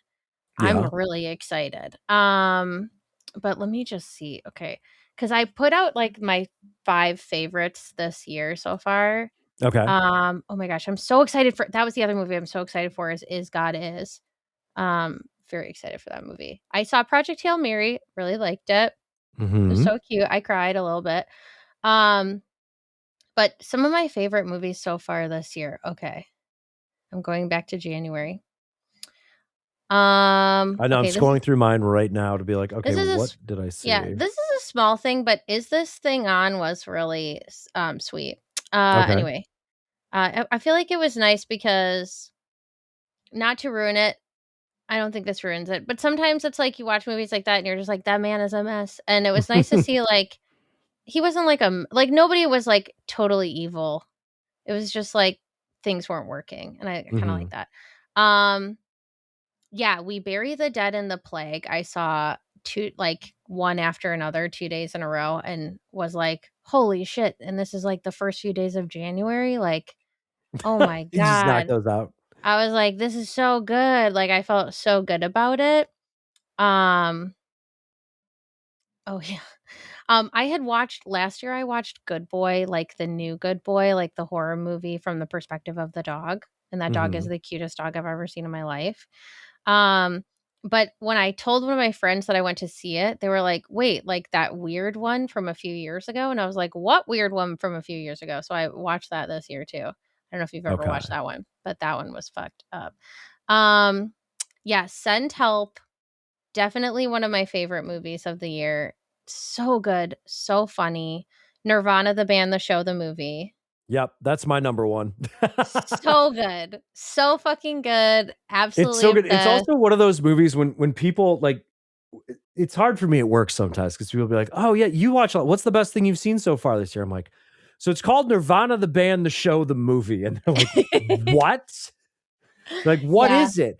I'm Yeah. really excited. But let me just see. Okay. Because I put out like my 5 favorites this year so far. Okay. Oh my gosh, I'm so excited for that was the other movie I'm so excited for is God Is. Very excited for that movie. I saw Project Hail Mary, really liked it. It was Mhm. so cute. I cried a little bit. Um, but some of my favorite movies so far this year. Okay. I'm going back to January. I know I'm Okay, this is scrolling through mine right now to be like, "Okay, this is a what s did I yeah, see?" this is a small thing, but Is This Thing On was really sweet. Okay. Anyway, I feel like it was nice because not to ruin it, I don't think this ruins it, but sometimes it's like you watch movies like that and you're just like, "That man is a mess," and it was nice to see, like, he wasn't like like, nobody was, like, totally evil. It was just, like, things weren't working, and I kinda like Mhm. that. Um, yeah, We Bury the Dead in the Plague, I saw 2 like, one after another 2 days in a row and was like, "Holy shit," and this is, like, the first few days of January, like, oh my You just knock god. those out. I was like, "This is so good," like, I felt so good about it. Um oh, yeah. I had watched last year I watched Good Boy, like the new Good Boy, like the horror movie from the perspective of the dog, and that dog is Mhm. the cutest dog I've ever seen in my life. Um, but when I told one of my friends that I went to see it, they were like, "Wait, like that weird one from a few years ago?" And I was like, "What weird one from a few years ago?" So I watched that this year too. I don't know if you've ever watched Okay. that one, but that one was fucked up. Um, yeah, Send Help. Definitely one of my favorite movies of the year. So good, so funny. Nirvana, the band, the show, the movie. Yep, that's my number 1. So good. So fucking good. It's Absolutely so good. It's obsessed. also one of those movies when people, like it's hard for me at work sometimes because people will be like, "Oh, yeah, you watch a lot. What's the best thing you've seen so far this year?" I'm like, "So it's called Nirvana, the band, the show, the movie." And they're like, "What?" They're like, "What Yeah. is it?"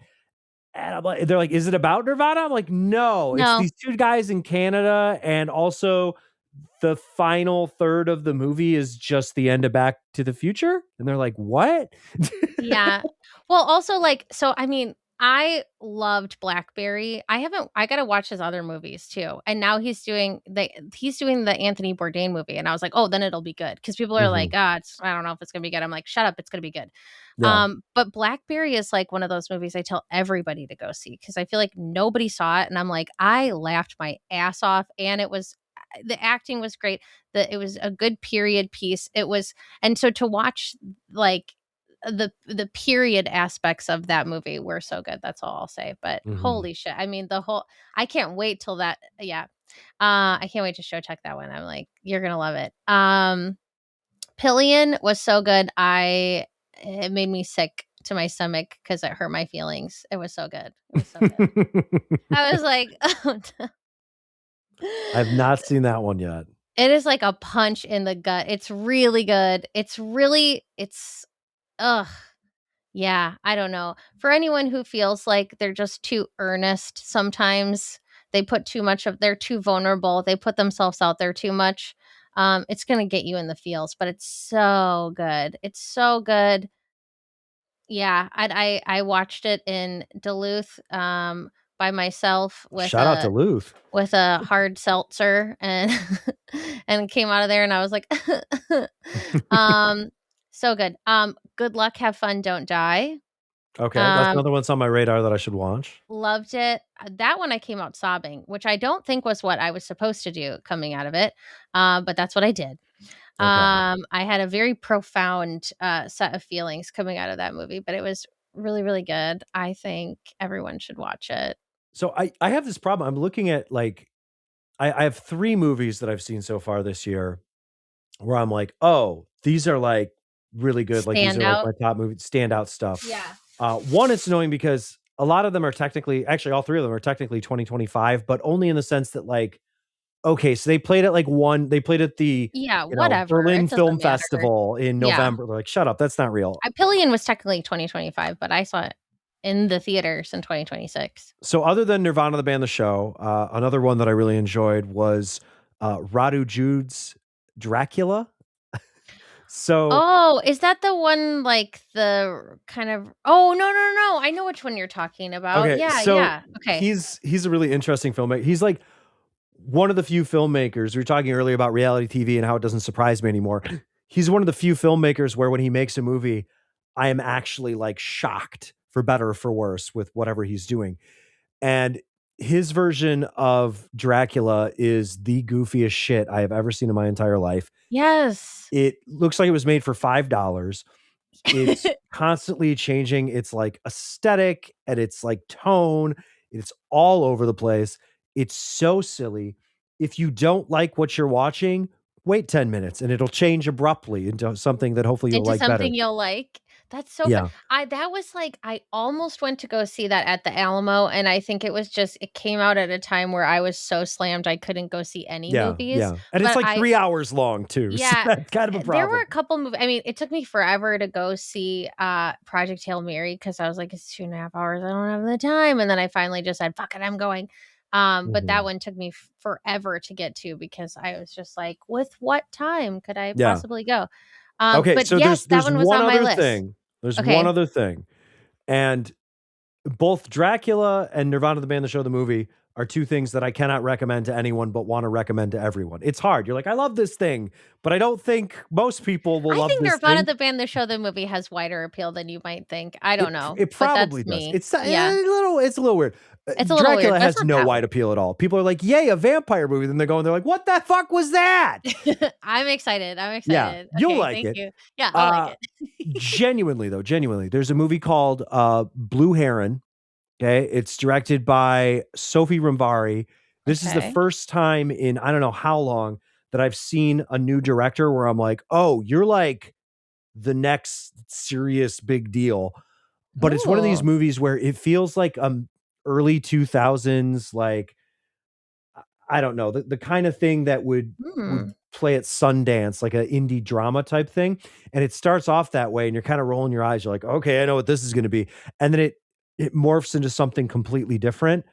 And I'm like they're like, "Is it about Nirvana?" I'm like, "No, it's No. these 2 guys in Canada, and also the final third of the movie is just the end of Back to the Future?" And they're like, "What?" Yeah. Well, also, like, so, I mean, I loved Blackberry. I gotta watch his other movies too, and now he's doing the Anthony Bourdain movie, and I was like, "Oh, then it'll be good," because people are like, Mhm. "Ah, it's I don't know if it's gonna be good." I'm like, "Shut up, it's gonna be good." Yeah. But Blackberry is, like, one of those movies I tell everybody to go see because I feel like nobody saw it, and I'm like, I laughed my ass off, and it was the acting was great, it was a good period piece, it was and so to watch, like, the period aspects of that movie were so good, that's all I'll say, but Mhm. holy shit, I mean, the whole I can't wait till that yeah. I can't wait to show check that one, I'm like, "You're gonna love it." Pillion was so good, it made me sick to my stomach because it hurt my feelings, it was so good, it was so good. I was like, "Oh, no." I've not seen that one yet. It is like a punch in the gut, it's really good, it's ugh. Yeah, I don't know. For anyone who feels like they're just too earnest sometimes, they're too vulnerable, they put themselves out there too much, it's gonna get you in the feels, but it's so good. It's so good. Yeah, I watched it in Duluth, by myself Shout out to Luth. with a hard seltzer and and came out of there and I was like, um, so good. Good Luck, Have Fun, Don't Die. Okay, that's Um, another one that's on my radar that I should watch. Loved it. That one I came out sobbing, which I don't think was what I was supposed to do coming out of it, but that's what I did. Okay. I had a very profound, set of feelings coming out of that movie, but it was really, really good. I think everyone should watch it. So I have this problem. I'm looking at, like I have 3 movies that I've seen so far this year where I'm like, "Oh, these are, like, really good, like, these Stand are, like, out. my top movie standout stuff." Yeah. One, it's annoying because a lot of them are technically actually, all 3 of them are technically 2025, but only in the sense that, like, okay, so they played at the, Yeah, whatever, Berlin it doesn't Film matter. Festival in Yeah. November. They're like, "Shut up, that's not real." Pillion was technically 2025, but I saw it. in the theaters in 2026. So other than Nirvana the band, the show, another one that I really enjoyed was Radu Jude's Dracula. So Oh, is that the one like the kind of Oh, no, no, no. I know which one you're talking about. okay, Yeah, so yeah. Okay. he's a really interesting filmmaker. He's like one of the few filmmakers. We were talking earlier about reality TV and how it doesn't surprise me anymore. He's one of the few filmmakers where when he makes a movie, I am actually like shocked for better or for worse with whatever he's doing. And his version of Dracula is the goofiest shit I have ever seen in my entire life. Yes. It looks like it was made for $5. It's constantly changing its like aesthetic and its like tone. It's all over the place. It's so silly. If you don't like what you're watching, wait 10 minutes and it'll change abruptly into something that hopefully you'll Into like better. something you'll like? That's so fun. Yeah. That was like I almost went to go see that at the Alamo, and I think it was just it came out at a time where I was so slammed I couldn't go see any Yeah. movies, Yeah. And it's but like I 3 hours long too. So yeah, that's kind of a there were problem. a couple movies. I mean, it took me forever to go see, Project Hail Mary because I was like, "It's 2.5 hours, I don't have the time," and then I finally just said, "Fuck it, I'm going." But that Mhm. one took me forever to get to because I was just like, "With what time could I Yeah. possibly go?" Okay, But so yes, that there's one was one on my other list. thing. There's one Okay. other thing. And both Dracula and Nirvana the band, the show, the movie are two things that I cannot recommend to anyone but want to recommend to everyone. It's hard. You're like, I love this thing, but I don't think most people will I love think this Nirvana, thing. the band, the show, the movie has wider appeal than you might think. I don't know, It but that's probably does. me. It's a Yeah. little weird. It's a little weird, Dracula but it's has not no that wide weird. appeal at all. People are like, "Yay, a vampire movie!" Then they're like, "What the fuck was that?" I'm excited. I'm Yeah, excited. you'll Okay, like thank it. you. Yeah, I'll like Uh, it. Genuinely though, genuinely, there's a movie called Blue Heron. Okay, it's directed by Sophie Rambari. This is the Okay. first time in I don't know how long that I've seen a new director where I'm like, "Oh, you're like the next serious big deal." But it's one of these Ooh. movies where it feels like early 2000s like I don't know, the kind of thing that would Hmm. play at Sundance, like an indie drama type thing. And it starts off that way, and you're kind of rolling your eyes. You're like, okay, I know what this is going to be. And then it morphs into something completely different.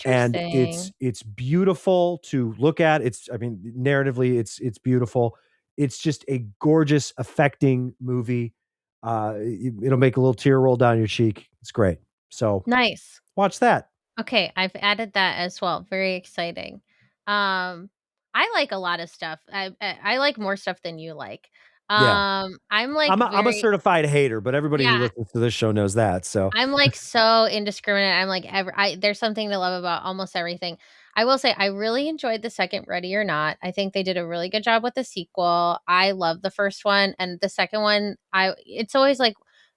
And Interesting. it's beautiful to look at. It's I mean, narratively, it's beautiful. It's just a gorgeous, affecting movie. It'll make a little tear roll down your cheek. It's great. So Nice. watch that. Okay, I've added that as well. Very exciting. Um, I like a lot of stuff. I like more stuff than you like. Yeah. I'm like I'm a very certified hater, but everybody who yeah. listens to this show knows that, so I'm, like, so indiscriminate. I'm, like, there's something to love about almost everything. I will say I really enjoyed the second Ready or Not. I think they did a really good job with the sequel. I love the first one, and the second one, I it's always like,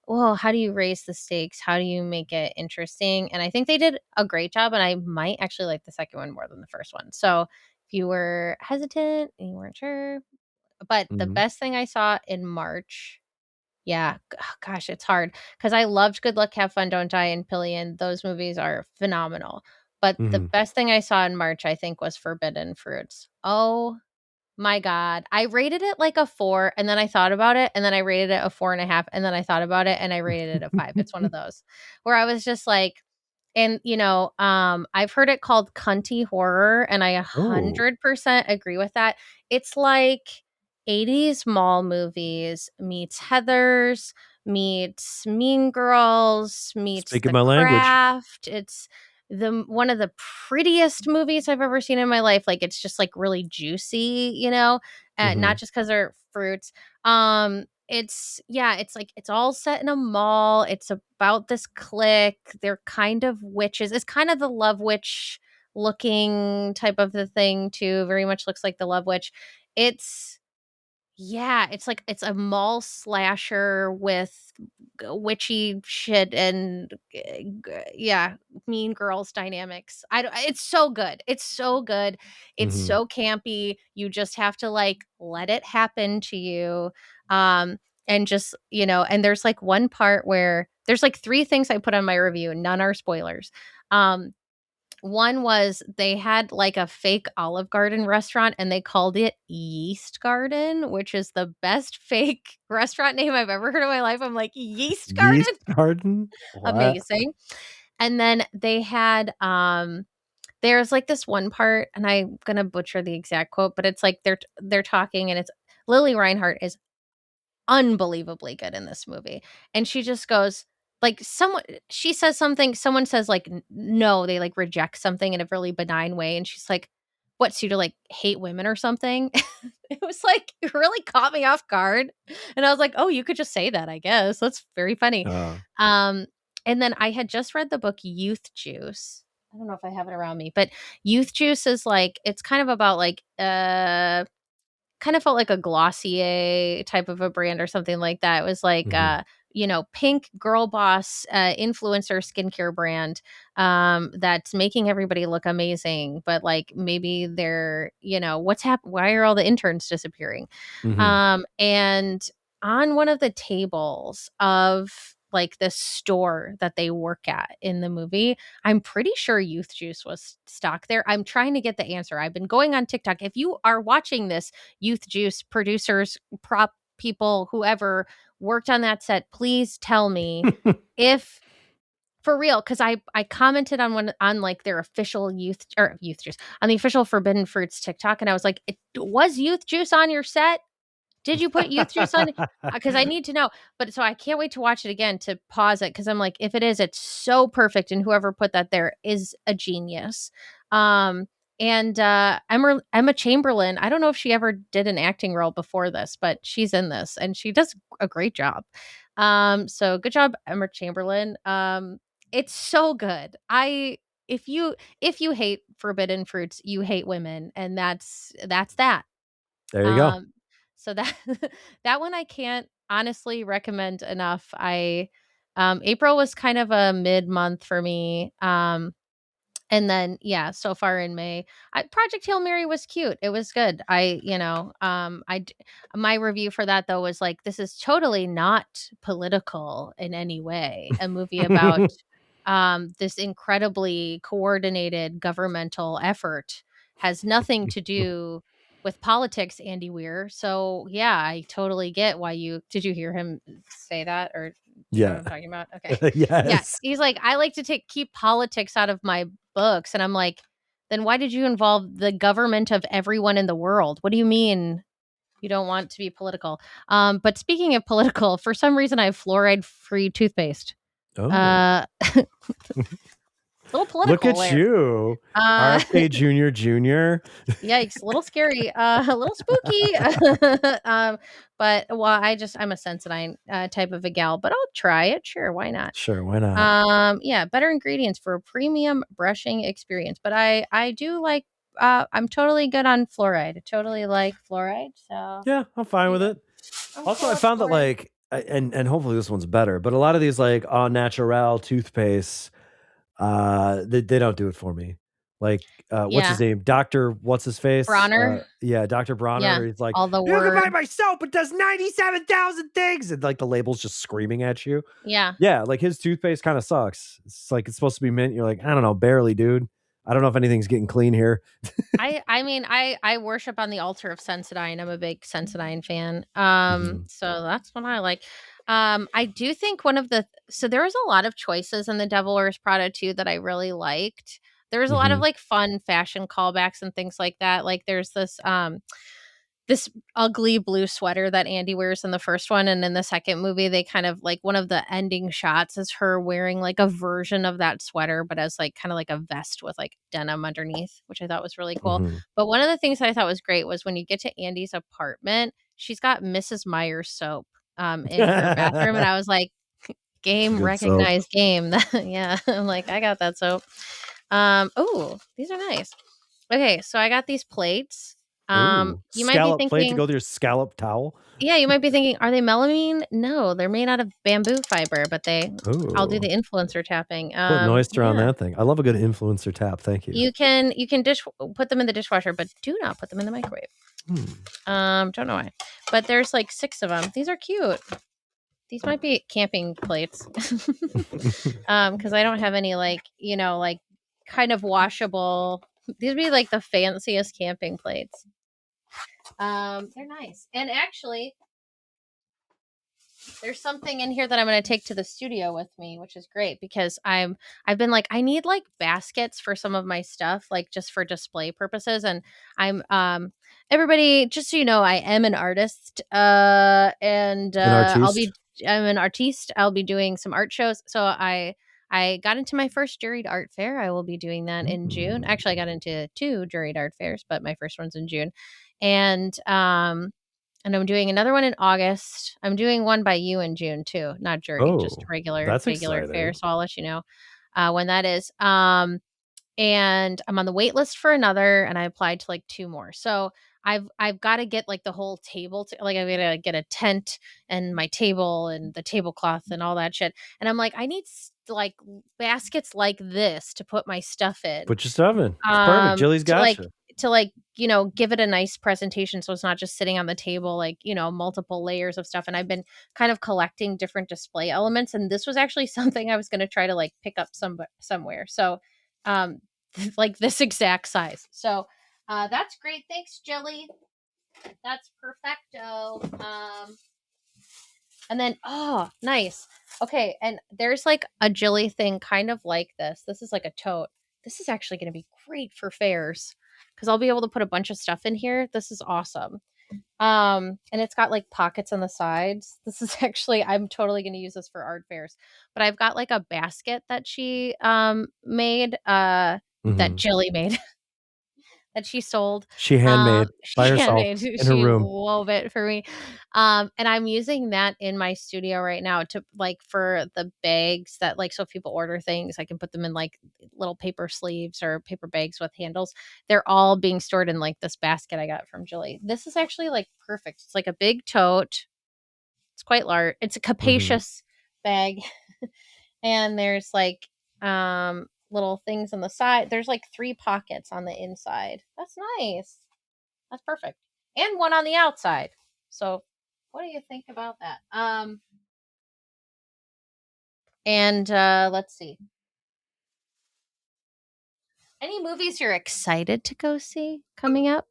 "Well, how do you raise the stakes? How do you make it interesting?" And I think they did a great job, and I might actually like the second one more than the first one. So, if you were hesitant and you weren't sure but the mhm, best thing I saw in March yeah, gosh, it's hard because I loved Good Luck, Have Fun, Don't Die, and Pillion. Those movies are phenomenal. But the mhm. best thing I saw in March, I think, was Forbidden Fruits. Oh my god. I rated it like a 4, and then I thought about it, and then I rated it a 4.5, and then I thought about it, and I rated it a 5. It's one of those where I was just like and, I've heard it called cunty horror, and I Oh, 100% agree with that. It's like 80s mall movies meets Heathers, meets Mean Girls, meets speaking The my language. Craft. It's one of the prettiest movies I've ever seen in my life. Like, it's just, like, really juicy, not Mhm, just because 'cause they're fruits. It's yeah, it's like it's all set in a mall. It's about this clique. They're kind of witches. It's kind of the Love Witch looking type of the thing too. Very much looks like the Love Witch. It's yeah, it's like it's a mall slasher with witchy shit and yeah, mean girls dynamics. I don't it's so good. It's so good. It's mhm, so campy. You just have to like let it happen to you. Um and just, and there's like one part where there's like three things I put on my review, none are spoilers. Um One was they had like a fake Olive Garden restaurant and they called it Yeast Garden, which is the best fake restaurant name I've ever heard in my life. I'm like, Yeast Yeast Garden? garden? What? Amazing. And then they had there's like this one part, and I'm gonna butcher the exact quote, but it's like they're talking, and it's Lily Reinhart is unbelievably good in this movie. And she just goes like someone she says something, someone says like no, they like reject something in a really benign way, and she's like, "What, so you to like hate women or something?" It was like it really caught me off guard. And I was like, "Oh, you could just say that, I guess." That's very funny. Uh, Um and then I had just read the book Youth Juice. I don't know if I have it around me, but Youth Juice is like it's kind of about like kind of felt like a Glossier type of a brand or something like that. It was like, mhm. pink girl boss influencer skincare brand that's making everybody look amazing. But like maybe they're, what's happened? Why are all the interns disappearing? Mhm. And on one of the tables of like the store that they work at in the movie, I'm pretty sure Youth Juice was stocked there. I'm trying to get the answer. I've been going on TikTok. If you are watching this, Youth Juice producers, prop people, whoever worked on that set, please tell me if for real, because I commented on one on like their official youth juice on the official Forbidden Fruits TikTok, and I was like, Was youth juice on your set? Did you put youth juice on? Because I need to know. But so I can't wait to watch it again to pause it because I'm like, if it is, it's so perfect, and whoever put that there is a genius. Um, and Emma Chamberlain, I don't know if she ever did an acting role before this, but she's in this and she does a great job. So good job, Emma Chamberlain. It's so good. I if you hate forbidden fruits, you hate women, and that's that. There you go. Um, so that that one I can't honestly recommend enough. April was kind of a mid-month for me. And then yeah, so far in May, Project Hail Mary was cute. It was good. My review for that though was like, this is totally not political in any way. A movie about this incredibly coordinated governmental effort has nothing to do with politics, Andy Weir. So yeah, I totally get why you did you hear him say that, or do you know what Yeah. I'm talking about? Okay. Yeah, Yes. he's like, I like to keep politics out of my books, and I'm like, then why did you involve the government of everyone in the world? What do you mean you don't want to be political? But speaking of political, for some reason I have fluoride-free toothpaste. Oh. Uh, little Look political at there. you. Uh, RFK Jr. Jr. Yikes, a little scary, a little spooky. But well, I'm a Sensodyne type of a gal, but I'll try it. Sure, why not? Sure, why not? Yeah, better ingredients for a premium brushing experience. But I do like I'm totally good on fluoride. I totally like fluoride. So Yeah, I'm fine there you with go. it. I'm Also, cool I with found that fluoride. like and hopefully this one's better, but a lot of these like au natural toothpaste, they don't do it for me. Like, what's his Yeah. name? Doctor what's his face? Bronner. Yeah, Dr. Bronner, Yeah. where he's like, All the "You can buy word. my soap, it does 97,000 things," and like the label's just screaming at you. Yeah. Yeah, like his toothpaste kinda sucks. It's like it's supposed to be mint, you're like, "I don't know, barely, dude. I don't know if anything's getting clean here." I mean, I worship on the altar of Sensodyne. I'm a big Sensodyne fan. Mhm. So that's what I like. I do think one of the so there was a lot of choices in the Devil Wears Prada too that I really liked. There was a lot of Mhm. like fun fashion callbacks and things like that. Like there's this ugly blue sweater that Andy wears in the first one, and in the second movie, they kind of like one of the ending shots is her wearing like a version of that sweater, but as like kind of like a vest with like denim underneath, which I thought was really cool. Mhm. But one of the things that I thought was great was when you get to Andy's apartment, she's got Mrs. Myers soap in her bathroom, and I was like, It's a game good soap. recognized game. Yeah, I'm like, I got that soap. Oh, these are nice. Okay, so I got these plates. Ooh, You might be scallop plate to go thinking, with your scallop towel. yeah, you might be thinking, are they melamine? No, they're made out of bamboo fiber, but I'll do Ooh, the influencer tapping. put an oyster on Yeah. that thing. I love a good influencer tap, thank you. You can put them in the dishwasher, but do not put them in the microwave. Hmm. Don't know why. But there's like 6 of them. These are cute. These might be camping plates. Because I don't have any like, like kind of washable. These would be like the fanciest camping plates. They're nice. And actually, there's something in here that I'm going to take to the studio with me, which is great because I've been like I need like baskets for some of my stuff, like just for display purposes. And I'm everybody, just so you know, I am an artist, and An artiste. I'm an artiste. I'll be doing some art shows. So I got into my first juried art fair. I will be doing that in June. Mm. Actually, I got into two juried art fairs, but my first one's in June. And and I'm doing another one in August. I'm doing one by you in June too, not juried, just Oh, regular that's regular fair. exciting. So I'll let you know when that is. And I'm on the wait list for another, and I applied to like two more. So I've got to get like the whole table, like I've got to get a tent and my table and the tablecloth and all that shit. And I'm like, I need like baskets like this to put my stuff in, Put your stuff in. It's perfect. Jilly's to gotcha. give it a nice presentation so it's not just sitting on the table, like, multiple layers of stuff. And I've been kind of collecting different display elements, and this was actually something I was going to try to like pick up somewhere. So um like this exact size. So that's great. Thanks, Jilly. That's perfecto. And then, oh, nice. Okay, and there's like a Jilly thing kind of like this. This is like a tote. This is actually going to be great for fairs because I'll be able to put a bunch of stuff in here. This is awesome. And it's got like pockets on the sides. This is actually, I'm totally going to use this for art fairs. But I've got like a basket that she made, that Mhm. Jilly made. That she sold. She handmade by She herself handmade. in her She room. wove it for me. And I'm using that in my studio right now to like for the bags that like so if people order things, I can put them in like little paper sleeves or paper bags with handles. They're all being stored in like this basket I got from Jilly. This is actually like perfect. It's like a big tote. It's quite large. It's a Mhm. capacious bag. And there's like little things on the side. There's like three pockets on the inside. That's nice. That's perfect. And one on the outside. So what do you think about that? And let's see. Any movies you're excited to go see coming up?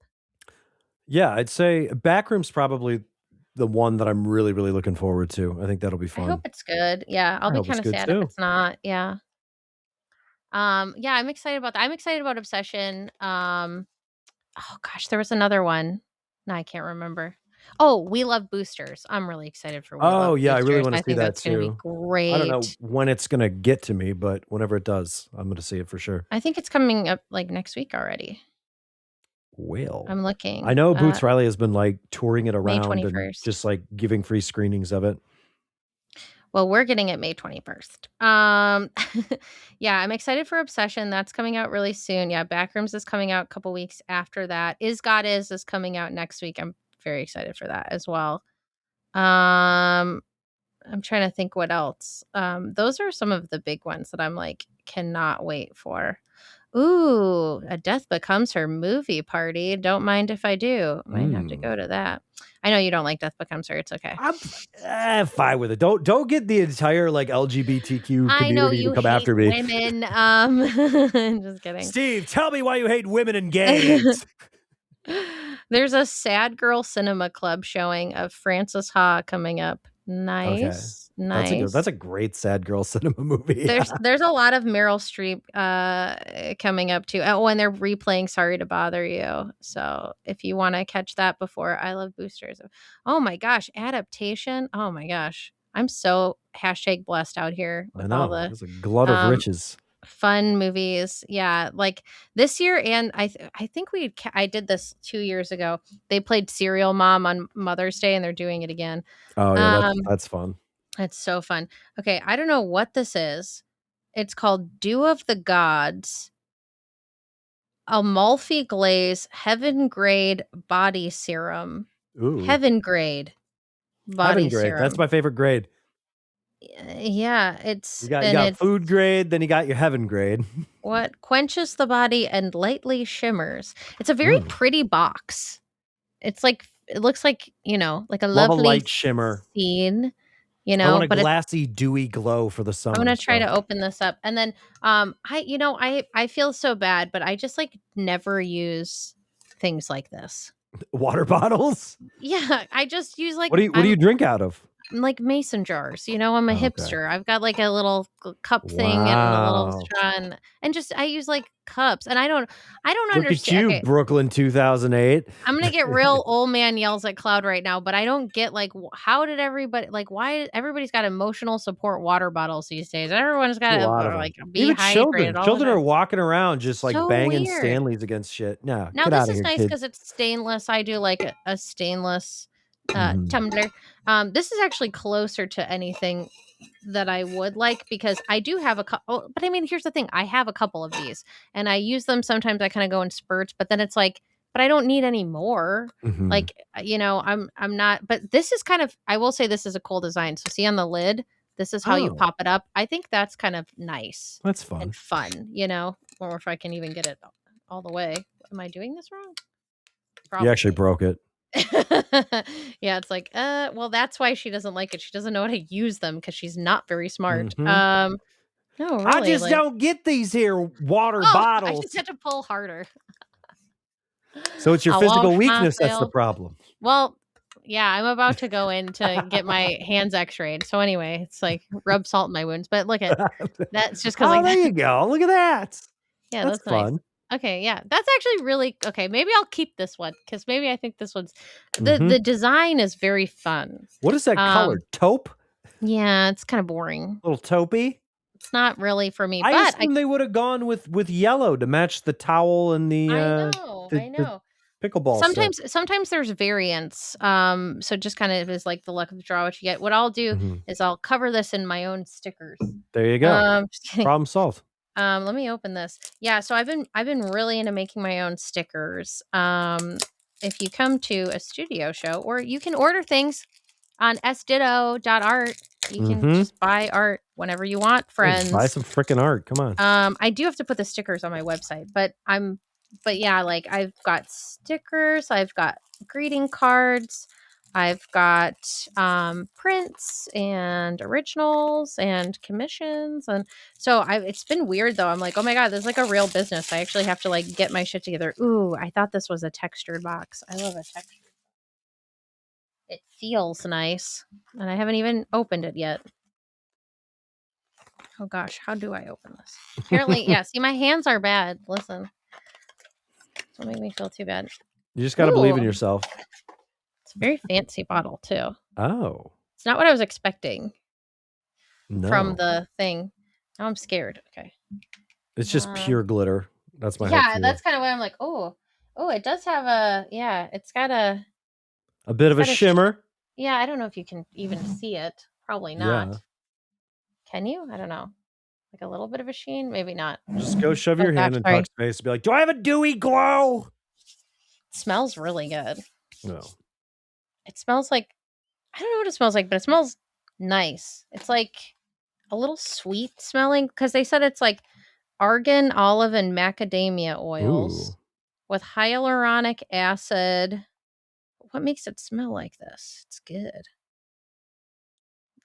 Yeah, I'd say Backroom's probably the one that I'm really, really looking forward to. I think that'll be I hope fun. it's good. Yeah, I'll I be hope it's kind of good sad if too. it's not. Yeah. Yeah, I'm excited about that. I'm excited about Obsession. Oh gosh, there was another one. No, I can't remember. Oh, We Love Boosters. I'm really excited for We Oh, Love yeah, I really Boosters. wanna I see think that that's going to be too. I don't know great. when it's gonna get to me, but whenever it does, I'm gonna see it for sure. I think it's coming up like next week already. Well, I'm I looking. know Boots Riley has been, like, touring it May around and 21st. just, like, giving free screenings of it. Well, we're getting it May 21st. Yeah, I'm excited for Obsession. That's coming out really soon. Yeah, Backrooms is coming out a couple weeks after that. Is God is coming out next week. I'm very excited for that as well. Um, I'm trying to think what else. Those are some of the big ones that I'm like cannot wait for. Ooh, A Death Becomes Her movie party. Don't mind if I do. Might have to Mm. go to that. I know you don't like Death Becomes Her. It's okay. I'm fine with it. Don't get the entire, like, LGBTQ I know community to you come hate after me. women. Just kidding. "Steve, tell me why you hate women and gays." There's a Sad Girl Cinema Club showing of Frances Ha coming up. Okay. Nice, That's nice. a great sad girl cinema movie. There's a lot of Meryl Streep coming up too. Oh, and they're replaying Sorry to Bother You. So if you want to catch that before I Love Boosters. Oh my gosh, adaptation. Oh my gosh. I'm so hashtag blessed out here I with all know. the It's a glut of um riches. fun movies. Yeah, like this year, and I think I did this 2 years ago. They played Serial Mom on Mother's Day, and they're doing it again. Oh, yeah, Um, that's fun. it's so fun. Okay, I don't know what this is. It's called Dew of the Gods, Amalfi Glaze Heaven Grade Body Serum. Ooh. Heaven Grade Heaven Body grade, that's Serum. my favorite grade. Yeah, You got food grade, then you got your heaven grade. what quenches the body and lightly shimmers. It's a very Mm. pretty box. It's like it looks like, like a Love a lovely light shimmer. scene. you I want know, a but it's glassy, dewy glow for the I'm summer, gonna try so to open this up. And then I feel so bad, but I just like never use things like this. water bottles? Yeah, I just use like What do you drink out of? like mason jars. I'm a Oh, okay. hipster. I've got like a little cup thing and a little Wow. straw, and just I use like cups. And I don't Look at understand. you, Okay, Brooklyn 2008. I'm gonna get real old man yells at cloud right now, but I don't get like how did everybody like why everybody's got emotional support water bottles these days? Everyone's A got to lot of them. like be Even hydrated children. all the Children time. are walking around just, like, So banging weird. Stanleys against shit. No, Now get this outta is here, nice kid. because it's stainless. I do like a stainless Mhm. tumbler. This is actually closer to anything that I would like because I do have a couple. But I mean, here's the thing: I have a couple of these, and I use them sometimes. I kind of go in spurts, but then it's like, but I don't need any more. Mhm. Like I'm not. But this is kind of. I will say this is a cool design. So see on the lid, this is how you Oh, pop it up. I think that's kind of nice that's and fun. fun. Or if I can even get it all the way. Am I doing this wrong? You actually Probably. broke it. Yeah, it's like, well, that's why she doesn't like it. She doesn't know how to use them because she's not very smart. Mhm. No, I really, just like, don't get these here water oh, I just bottles. had to pull harder. So it's your I'll wash physical weakness that's the myself. problem. Well, yeah, I'm about to go in to get my hands x-rayed. So anyway, it's like rub salt in my wounds. But look at that's just because Oh, like there you go. Look at that. yeah, That's that's nice. fun. Okay, yeah. That's actually really okay. Maybe I'll keep this one because maybe I think this one's the Mhm. design is very fun. What is that color? Um, Taupe? yeah, it's kind of boring. Little taupey? It's not really for me, I but assumed they would have gone with yellow to match the towel and I the know. pickleball set. Sometimes there's variants. So just kind of is like the luck of the draw what you get. What I'll do Mhm. is I'll cover this in my own stickers. There you go. Just kidding. Problem solved. Let me open this. Yeah, so I've been really into making my own stickers. If you come to a studio show, or you can order things on sditto.art. You can Mhm. just buy art whenever you want, Yeah, just buy friends. some frickin' art. Come on. I do have to put the stickers on my website, but yeah, like I've got stickers, I've got greeting cards, I've got prints and originals and commissions, and so it's been weird though. I'm like, oh my god, this is like a real business. I actually have to like get my shit together. Ooh, I thought this was a textured box. I love a texture. It feels nice, and I haven't even opened it yet. Oh gosh, how do I open this? Apparently, yeah, see, my hands are bad. Listen, don't make me feel too bad. You just gotta believe in Ooh, yourself. it's a very fancy bottle too. Oh, It's not what I was expecting from no. the thing. Now I'm scared. Okay. It's just Um, pure glitter. That's my hope yeah, for you. that's kind of why I'm like, oh, it does have a yeah. A bit It's of a got a shimmer. yeah. I don't know if you can even see it. Probably Yeah. not. Can you? I don't know. Like a little bit of a sheen, maybe not. Just go shove Oh your gosh, hand in sorry. Tuck's face and be like, "Do I have a dewy glow?" It smells really good. No. It smells like I don't know what it smells like, but it smells nice. It's like a little sweet smelling because they said it's like argan, olive, and macadamia Ooh. oils with hyaluronic acid. What makes it smell like this? It's good.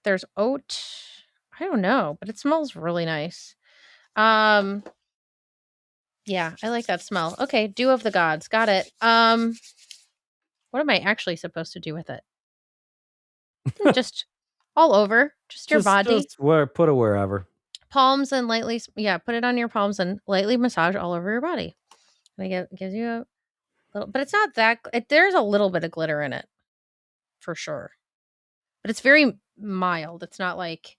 There's oat. I don't know, but it smells really nice. Um, yeah, I like that smell. Okay, Dew of the Gods. Got it. What am I actually supposed to do with it? Just all over, just your body. Just put it wherever. Palms and lightly put it on your palms and lightly massage all over your body. And it gives you a little, but it's not that there's a little bit of glitter in it for sure. But it's very mild. It's not like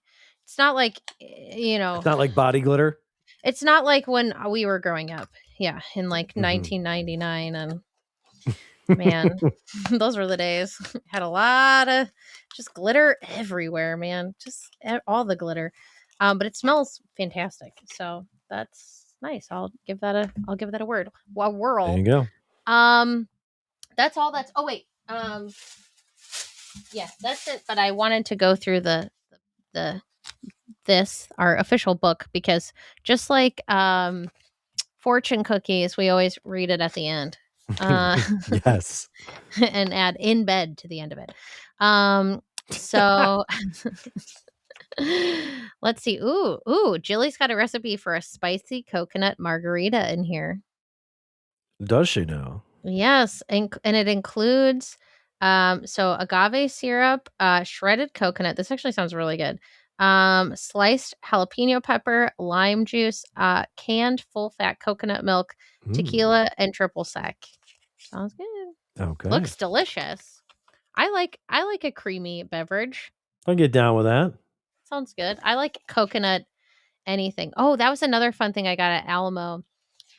body glitter. It's not like when we were growing up. Yeah, in like Mhm. 1999 and man, those were the days. Had a lot of just glitter everywhere, man. Just all the glitter. But it smells fantastic. So that's nice. I'll give that a word. A There you whirl. go. Um that's all that's oh wait. Yeah, that's it. But I wanted to go through the our official book because just like fortune cookies, we always read it at the end. Uh Yes. and add in bed to the end of it. Um, So let's see. Ooh, Jilly's got a recipe for a spicy coconut margarita in here. Does she know? Yes, and it includes, so agave syrup, shredded coconut. This actually sounds really good. Sliced jalapeno pepper, lime juice, canned full fat coconut milk, Mm, tequila, and triple sec. Sounds good. okay. Looks delicious. I like a creamy beverage. I'll get down with that. Sounds good. I like coconut anything. Oh, that was another fun thing I got at Alamo.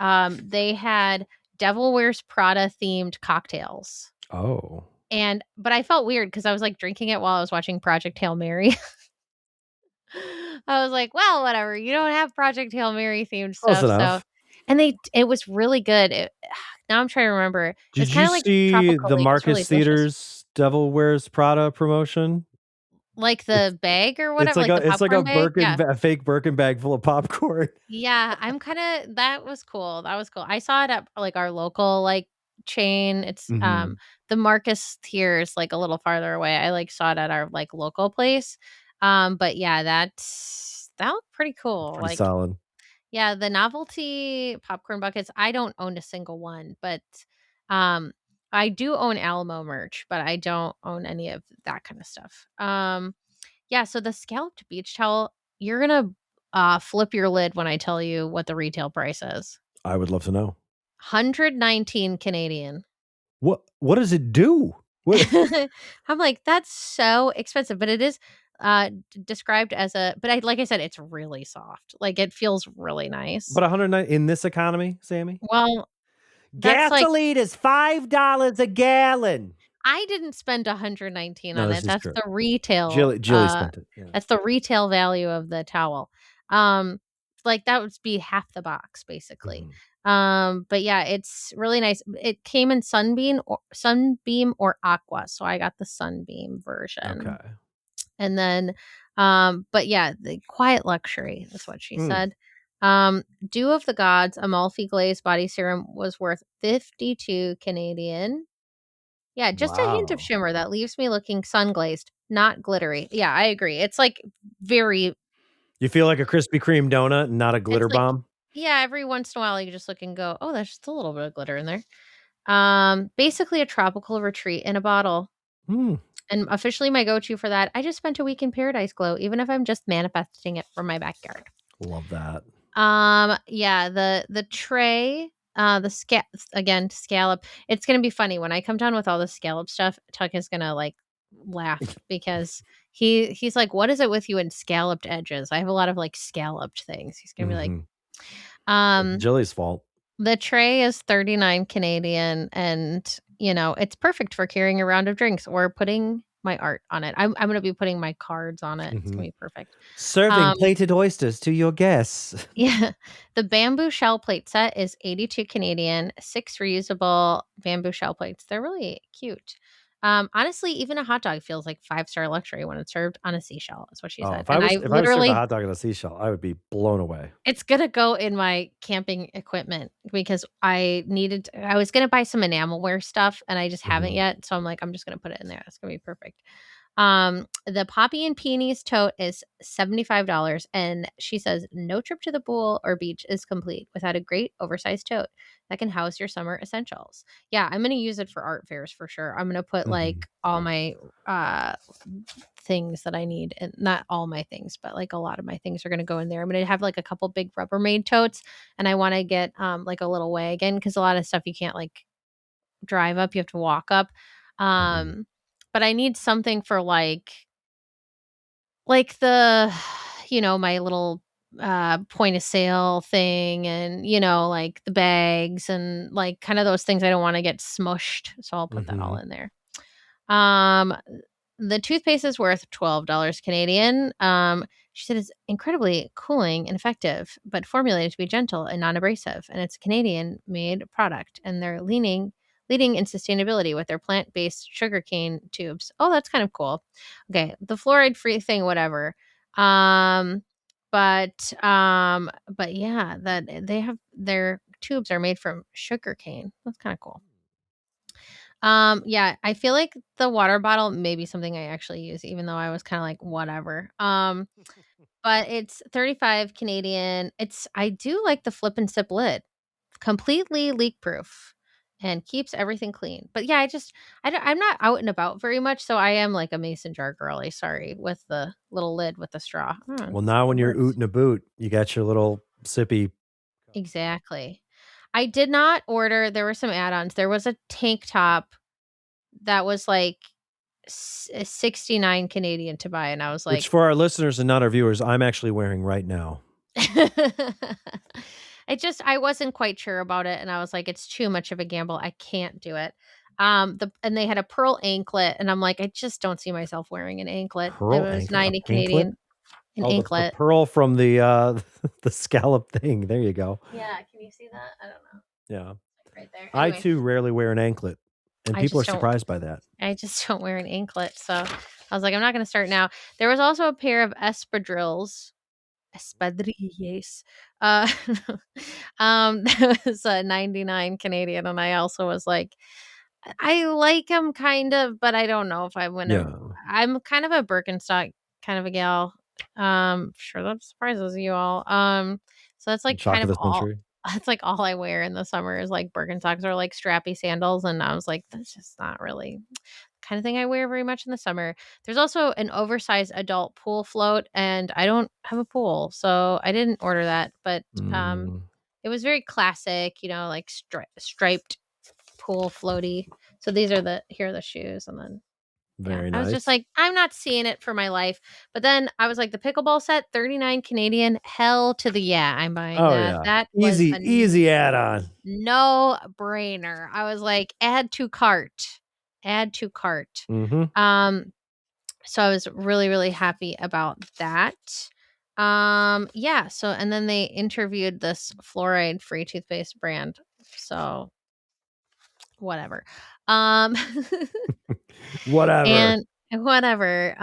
They had Devil Wears Prada themed cocktails. Oh. But I felt weird because I was, like, drinking it while I was watching Project Hail Mary. I was like, "Well, whatever, you don't have Project Hail Mary themed Close stuff," so enough. and it was really good. Now I'm trying to remember. It was Did you kinda like see tropical the It was really Marcus delicious. Theater's Devil Wears Prada promotion? Like It's the bag or whatever, like the it's like a popcorn bag? Birkin Yeah. ba a fake Birkin bag full of popcorn. Yeah, I'm kinda that was cool, that was cool. I saw it at, like, our local, like, chain. It's, Mhm. the Marcus here is, like, a little farther away. I, like, saw it at our, like, local place. But yeah, that looked pretty cool, Pretty like solid. yeah, the novelty popcorn buckets, I don't own a single one, but, um, I do own Alamo merch, but I don't own any of that kinda stuff. Yeah, so the scalloped beach towel, you're gonna, flip your lid when I tell you what the retail price is. I would love to know. 119 Canadian. What does it do? What I'm like, "That's so expensive," but it is, described as but like I said, it's really soft. Like, it feels really nice. but 109 in this economy, Sammy? Well, that's like Gasoline is $5 a gallon. I didn't spend 119 No, on this it. is true. Jilly spent it, yeah. That's the retail value of the towel. Um, like, that would be half the box, basically. Mhm. But yeah, it's really nice. It came in Sunbeam or Aqua, so I got the Sunbeam version. Okay. And then, but yeah, the quiet luxury is what she Mm. said. Dew of the Gods Amalfi Glaze Body Serum was worth 52 Canadian. Yeah, just a hint of Wow. shimmer that leaves me looking sun glazed, not glittery. Yeah, I agree. It's like very You feel like a Krispy Kreme donut, not a it's glitter like bomb? yeah, every once in a while you just look and go, "Oh, there's just a little bit of glitter in there." Basically a tropical retreat in a bottle. Mm, And officially my go-to for that, I just spent a week in Paradise Glow, even if I'm just manifesting it from my backyard. love that. Yeah, the tray, again, scallop. It's gonna be funny when I come down with all the scallop stuff, Tuck is gonna, like, laugh because he's like, "What is it with you and scalloped edges?" I have a lot of, like, scalloped things. He's gonna be like, Mhm. It's um, Jilly's fault. the tray is 39 Canadian and, it's perfect for carrying a round of drinks or putting my art on it. I'm gonna be putting my cards on it. It's gonna Mhm. be perfect. Serving Um plated oysters to your guests. Yeah. The bamboo shell plate set is 82 Canadian, 6 reusable bamboo shell plates. They're really cute. Honestly, even a hot dog feels like five-star luxury when it's served on a seashell, is what she Oh, said. And I if I was served a literally hot dog on a seashell, I would be blown away. it's gonna go in my camping equipment because I was gonna buy some enamelware stuff and I just haven't Mhm. yet. So I'm like, I'm just gonna put it in there. It's gonna be perfect. The Poppy and Peonies tote is $75, and she says no trip to the pool or beach is complete without a great oversized tote that can house your summer essentials. Yeah, I'm gonna use it for art fairs for sure. I'm gonna put Mhm. like all my things that I need, and not all my things, but like a lot of my things are gonna go in there. I'm gonna have like a couple big Rubbermaid totes, and I want to get like a little wagon because a lot of stuff you can't like drive up, you have to walk up. Mhm. Um, but I need something for like the my little, point of sale thing and, like the bags and, like, kinda those things I don't wanna get smushed, so I'll put that all Mhm. in there. Um, the toothpaste is worth $12 Canadian. She said it's incredibly cooling and effective, but formulated to be gentle and non-abrasive, and it's a Canadian-made product, and they're leading in sustainability with their plant-based sugarcane tubes. Oh, that's kind of cool. Okay, the fluoride-free thing, whatever. Um, but yeah, that they have their tubes are made from sugarcane. That's kinda cool. Yeah, I feel like the water bottle may be something I actually use, even though I was kinda like, "Whatever." But it's 35 Canadian. I do like the flip and sip lid. Completely leak proof and keeps everything clean. But yeah, I'm not out and about very much, so I am like a mason jar girly, sorry, with the little lid with the straw. Well, now It when you're works. ootin' a boot, you got your little sippy. Exactly. I did not order there were some add-ons. There was a tank top that was like 69 Canadian to buy, and I was Which like for our listeners and not our viewers, I'm actually wearing right now. I wasn't quite sure about it, and I was like, "It's too much of a gamble. I can't do it." And they had a pearl anklet, and I'm like, "I just don't see myself wearing an anklet." It Pearl was anklet? 90 A anklet? Canadian, an Oh, the anklet. pearl from the, the scallop thing. There you go. Yeah, can you see that? I don't know. Yeah. Right there. I Anyway, too rarely wear an anklet, and I people are just don't surprised by that. I just don't wear an anklet, so I was like, "I'm not gonna start now." There was also a pair of espadrilles. Espadrilles. Uh, that was, 99 Canadian, and I also was like, I like them kind of, but I don't know if I'm gonna Yeah. I'm kind of a Birkenstock kind of a gal. Sure that surprises you all. So that's like Shock kind of of the all century. that's like all I wear in the summer is like Birkenstocks or like strappy sandals, and I was like, that's just not really kind of thing I wear very much in the summer. There's also an oversized adult pool float, and I don't have a pool, so I didn't order that. But Mm, it was very classic, like striped pool floaty. So these are here are the shoes, and then yeah, very I was just nice. like, I'm not seeing it for my life. But then I was like, the pickleball set, 39 Canadian, hell to the yeah, I'm buying Oh, that. yeah. That was Easy, easy add-on. no brainer. I was like, add to cart. Add to cart. Mhm. Um, so I was really, really happy about that. Yeah, so and then they interviewed this fluoride-free toothpaste brand. So whatever. Um Whatever. and whatever.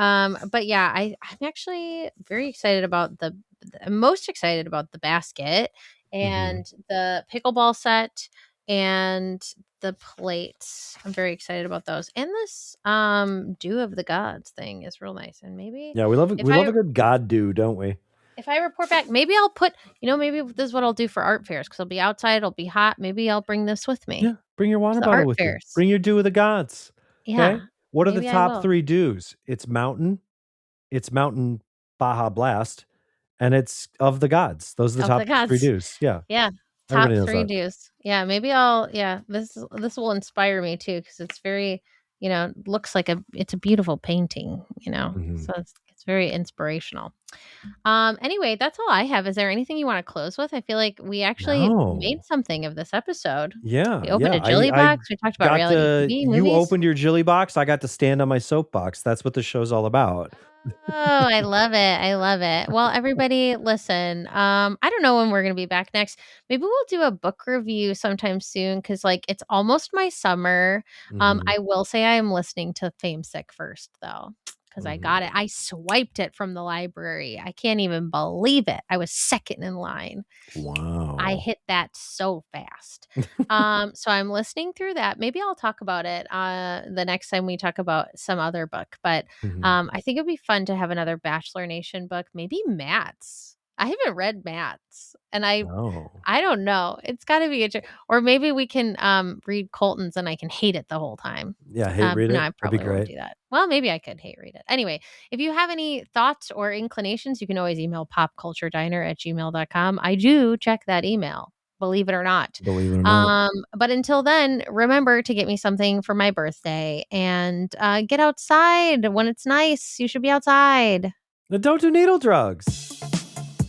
But yeah, I'm actually very excited about I'm most excited about the basket Mhm. and the pickleball set and the plates. I'm very excited about those. And this Dew of the Gods thing is real nice. And maybe Yeah, we love it. if We love I a good God do, don't we? if I report back, maybe I'll put, maybe this is what I'll do for art fairs because I'll be outside, it'll be hot. Maybe I'll bring this with Yeah, me bring your to water the bottle art with you. fairs. Bring your dew of the gods. Okay. Yeah, What are the maybe I top will. 3 dews? It's mountain Baja Blast, and it's of the gods. Those are the Of the top 3 Gods. dews. Yeah, Yeah, top everybody knows 3 that. dues. Yeah, this will inspire me too because it's very, looks like it's a beautiful painting, Mhm. so it's very inspirational. Anyway, that's all I have. Is there anything you wanna close with? I feel like we actually made No. something of this episode. Yeah, We opened yeah. a I Jillybox, we talked about got reality to TV, you movies. opened your Jilly box, I got to stand on my soapbox. That's what the show's all about. Oh, I love it, I love it. Well, everybody, listen, I don't know when we're gonna be back next. Maybe we'll do a book review sometime soon because, like, it's almost my summer. Mhm, I will say I am listening to Fame Sick first, though, because I mhm. got it. I swiped it from the library. I can't even believe it. I was second in line. I Wow. hit that so fast. So I'm listening through that. Maybe I'll talk about it the next time we talk about some other book. But Mhm. I think it'd be fun to have another Bachelor Nation book. Maybe Matt's. I haven't read Matt's, and Oh. I don't know. It's got to be or maybe we can read Colton's and I can hate it the whole time. Yeah, hate read No, it. I That'd be probably won't great. do that. Well, maybe I could hate read it. Anyway, if you have any thoughts or inclinations, you can always email popculturediner@gmail.com. I do check that email, believe it or not. Believe it or not. But until then, remember to get me something for my birthday and get outside when it's nice. You should be outside. Now don't do needle drugs.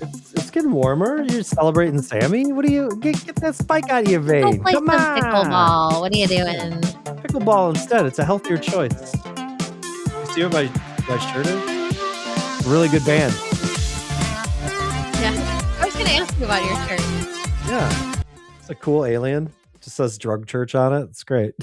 It's getting warmer. You're celebrating Sammy. What do you get that spike out of your Go vein? play Come some on. pickleball. What are you Yeah. doing? Pickleball instead. It's a healthier choice. You see what my shirt is? Really good band. Yeah. I was going to ask you about your shirt. Yeah. It's a cool alien. Just says drug church on it. It's great.